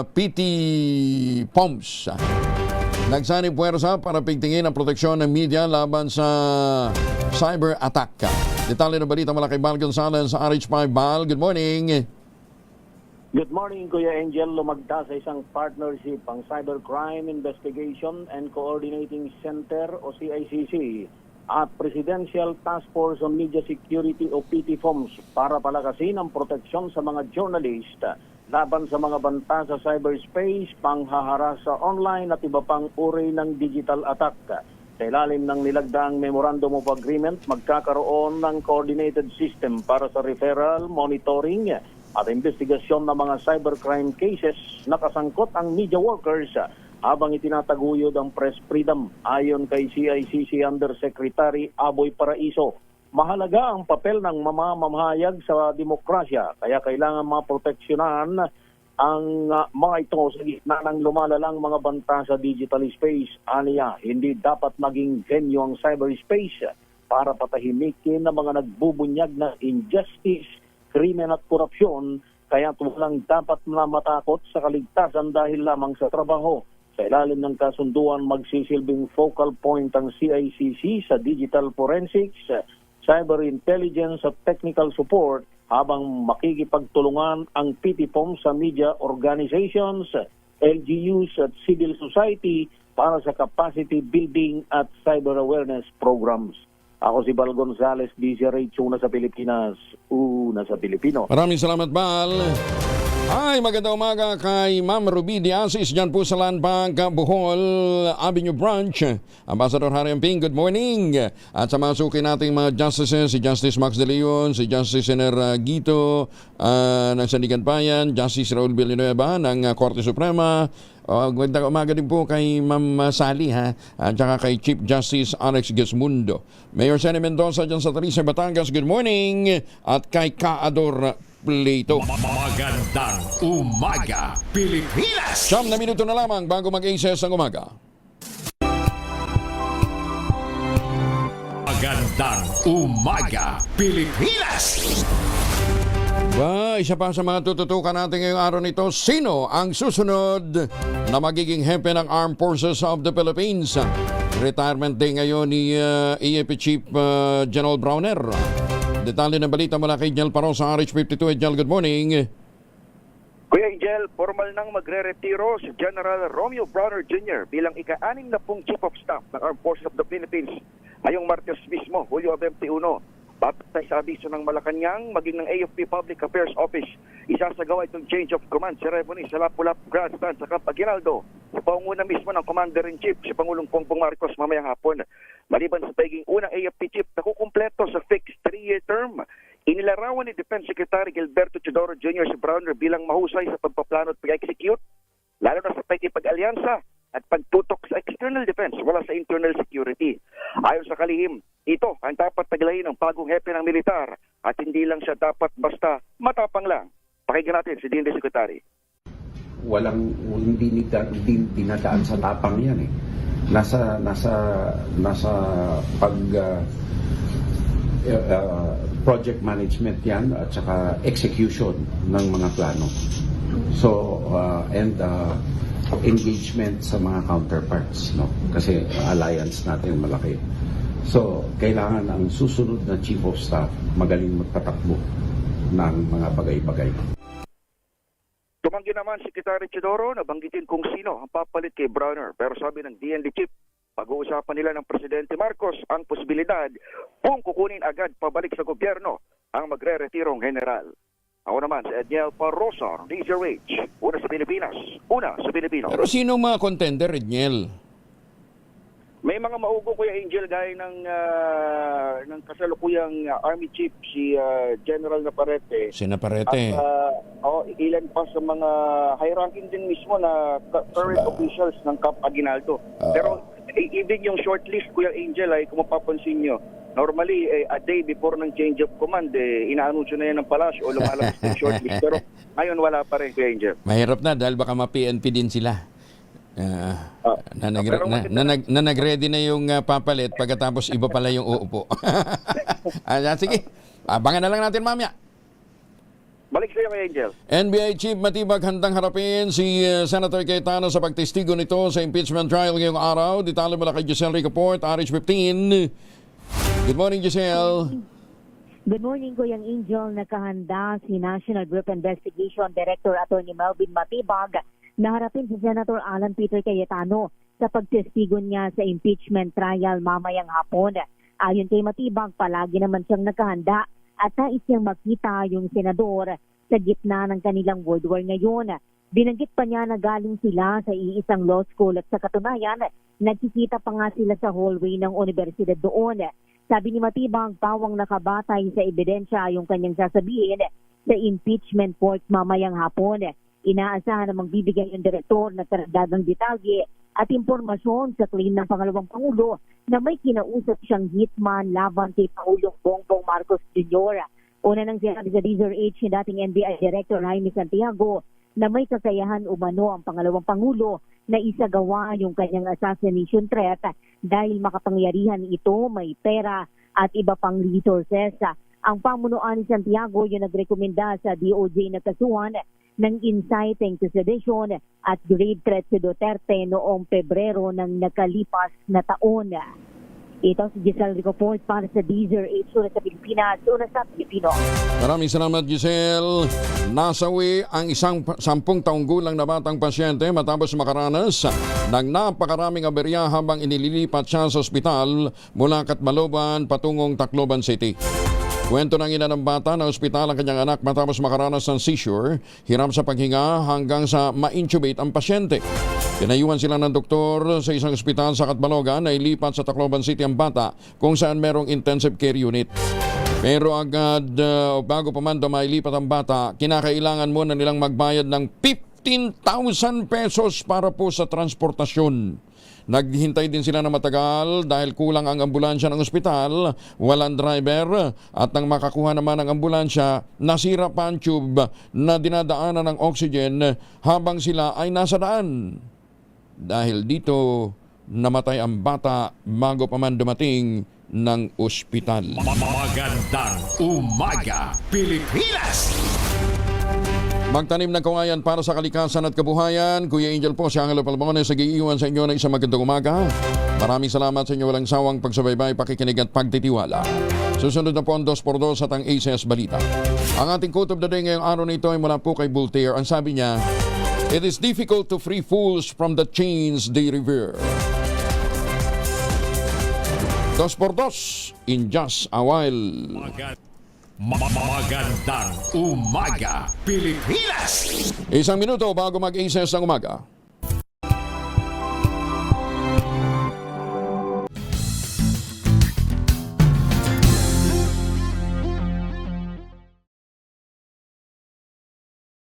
PT POMS nagsanib puwersa para pigtingin ang proteksyon ng media laban sa cyber attack. Detalye ng balita mula kay Bal Gonzales sa RH5. Bal, good morning. Good morning, Kuya Angel. Lumagda sa isang partnership ang Cybercrime Investigation and Coordinating Center o CICC at Presidential Task Force on Media Security o PTFOMS para palakasin ang proteksyon sa mga journalist laban sa mga banta sa cyberspace, panghaharas sa online at iba pang uri ng digital attack. Sa ilalim ng nilagdaang Memorandum of Agreement, magkakaroon ng coordinated system para sa referral, monitoring at investigasyon ng mga cybercrime cases na kasangkot ang media workers habang itinataguyod ang press freedom. Ayon kay CICC Undersecretary Aboy Paraiso, mahalaga ang papel ng mamamahayag sa demokrasya, kaya kailangan maproteksyonan ang mga ito sa gitna ng lumalalang mga banta sa digital space. Aniya, hindi dapat maging venue ang cyberspace para patahimikin ng mga nagbubunyag ng injustice, krimen at korupsyon, kaya walang dapat na matakot sa kaligtasan dahil lamang sa trabaho. Sa ilalim ng kasunduan, magsisilbing focal point ang CICC sa digital forensics, cyber intelligence at technical support habang makikipagtulungan ang PTPOM sa media organizations, LGUs at civil society para sa capacity building at cyber awareness programs. Ako si Bal Gonzales, DZRH, una sa Pilipinas, una sa Pilipino. Maraming salamat, Bal. Ay, magandang umaga kay Ma'am Ruby Diasis dyan po sa Land Bank, Bohol Avenue Branch. Ambassador Harry Amping, good morning. At sa mga suki nating mga justices, si Justice Max De Leon, si Justice Sener Guito ng Sandigan Bayan, Justice Raul Villanueva ng Korte Suprema. Magandang umaga din po kay Ma'am Sally at saka kay Chief Justice Alex Gesmundo. Mayor Senny Mendoza dyan sa Talisay, Batangas, good morning. At kay Kaador Plato. Magandang umaga, Pilipinas! 9 na minuto na lamang bago mag-ACS ang umaga. Magandang umaga, Pilipinas! Isa pa sa mga tututukan natin ngayong araw nito, sino ang susunod na magiging hepe ng Armed Forces of the Philippines? Retirement day ngayon ni AFP Chief General Browner. Detalye ng balita mula kay Jel Paro sa RH52. Jel, good morning. Kuya Angel, formal nang magre-retiro si General Romeo Browner Jr. bilang ika-60 Chief of Staff ng Armed Forces of the Philippines ngayong Martes mismo, Hulyo 21. Batay sa abiso ng Malacanang, maging ng AFP Public Affairs Office, isasagawa itong change of command ceremony sa Lapu-Lapu Grandstand sa Camp Aguinaldo sa pangunguna mismo ng Commander-in-Chief si Pangulong Bongbong Marcos mamayang hapon. Maliban sa pagiging unang AFP Chief na kukumpleto sa fixed 3-year term, inilarawan ni Defense Secretary Gilberto Teodoro Jr. si Browner bilang mahusay sa pagpaplano at pag-execute, lalo na sa pagkipag-alyansa at pagtutok sa external defense wala sa internal security. Ayon sa kalihim, ito ang dapat taglayin ng bagong hepe ng militar at hindi lang siya dapat basta matapang lang. Pakinggan natin si DND Secretary. Hindi dinadaan sa tapang yan eh. Nasa pag project management yan at saka execution ng mga plano. So engagement sa mga counterparts, no? Kasi alliance natin malaki. So kailangan ang susunod na Chief of Staff magaling magpatakbo ng mga bagay-bagay. Tumanggi naman si Secretary Teodoro na banggitin kung sino ang papalit kay Browner, pero sabi ng DND Chief, pag-uusapan nila ng Presidente Marcos ang posibilidad kung kukunin agad pabalik sa gobyerno ang magre-retirong general. Ako naman si Edniel Parrosa, DZRH, una sa Pilipinas, una sa Pilipino. Pero sino mga contender, Edniel? May mga maugo, Kuya Angel, gaya ng kasalukuyang Army Chief, si General Naparrete. Si Naparrete. At ilan pa sa mga high-ranking din mismo na current officials ng Camp Aguinaldo. Pero even yung shortlist, Kuya Angel, ay kung mapapansin nyo, normally, a day before ng change of command, inaanunsyo na yan ng palasyo o lumalabas ng shortlist. Pero ngayon wala pa rin, Kuya Angel. Mahirap na dahil baka ma-PNP din sila. Nag-ready na yung papalit pagkatapos iba pala yung uupo. Sige, abangan na lang natin mamaya. Balik sa iyo, Kuya Angel. NBI Chief Matibag handang harapin si Senator Cayetano sa pagtestigo nito sa impeachment trial ngayong araw. Detalye mula kay Giselle Ricaport, RH15. Good morning, Giselle. Good morning, Kuya Angel. Nakahanda si National Group Investigation Director Attorney Melvin Matibag na harapin si Senator Alan Peter Cayetano sa pagtestigo niya sa impeachment trial mamayang hapon. Ayon kay Matibag, palagi naman siyang nakahanda at nais siyang makita yung senador sa gitna ng kanilang World War ngayon. Binanggit pa niya na galing sila sa iisang law school at sa katunayan, nagkikita pa nga sila sa hallway ng universidad doon. Sabi ni Matibag, pawang nakabatay sa ebidensya yung kanyang sasabihin sa impeachment court mamayang hapon. Inaasahan na magbibigay ang direktor ng karagdagang detalye at impormasyon sa claim ng pangalawang Pangulo na may kinausap siyang hitman laban kay Pangulong Bongbong Marcos Jr. Una nang sinabi sa DZRH ni dating NBI Director Jaime Santiago na may kakayahan umano ang pangalawang Pangulo na isagawa yung kanyang assassination threat dahil makapangyarihan ito, may pera at iba pang resources. Ang pamunuan ni Santiago yung nagrekomenda sa DOJ na kasuhan ng inciting to sedition at grave threat to Duterte noong Pebrero ng nakalipas na taon. Ito si Giselle Ricoport para sa DZRH, una sa Pilipinas, una sa Pilipino. Maraming salamat, Giselle. Nasawi ang 10 taong gulang na batang pasyente matapos makaranas ng napakaraming aberya habang inililipat siya sa ospital mula Catmaloban patungong Tacloban City. Kwento ng ina ng bata na ospital ang kanyang anak matapos makaranas ng seizure, hirap sa paghinga hanggang sa ma-intubate ang pasyente. Pinayuhan sila ng doktor sa isang ospital sa Catbalogan na ilipat sa Tacloban City ang bata kung saan merong intensive care unit. Pero agad bago pa man mailipat ang bata, kinakailangan muna nilang magbayad ng 15,000 pesos para po sa transportasyon. Naghintay din sila na matagal dahil kulang ang ambulansya ng ospital, walang driver, at nang makakuha naman ang ambulansya, nasira pa ang tube na dinadaanan ng oxygen habang sila ay nasa daan. Dahil dito, namatay ang bata bago pa man dumating ng ospital. Magandang umaga, Pilipinas! Magtanim ng kawayan para sa kalikasan at kabuhayan. Kuya Angel po, si Angelo Palmones, nag-iiwan sa inyo ng isang magandang umaga. Maraming salamat sa inyo walang sawang pagsubaybay, pakikinig at pagtitiwala. Susunod na po ang 2x2 at ang ACS Balita. Ang ating quote of the day ngayong araw na ito ay mula po kay Voltaire. Ang sabi niya, "It is difficult to free fools from the chains they revere." 2x2 in just a while. Magandang umaga, Pilipinas! 1 minuto bago mag-ACS ng umaga.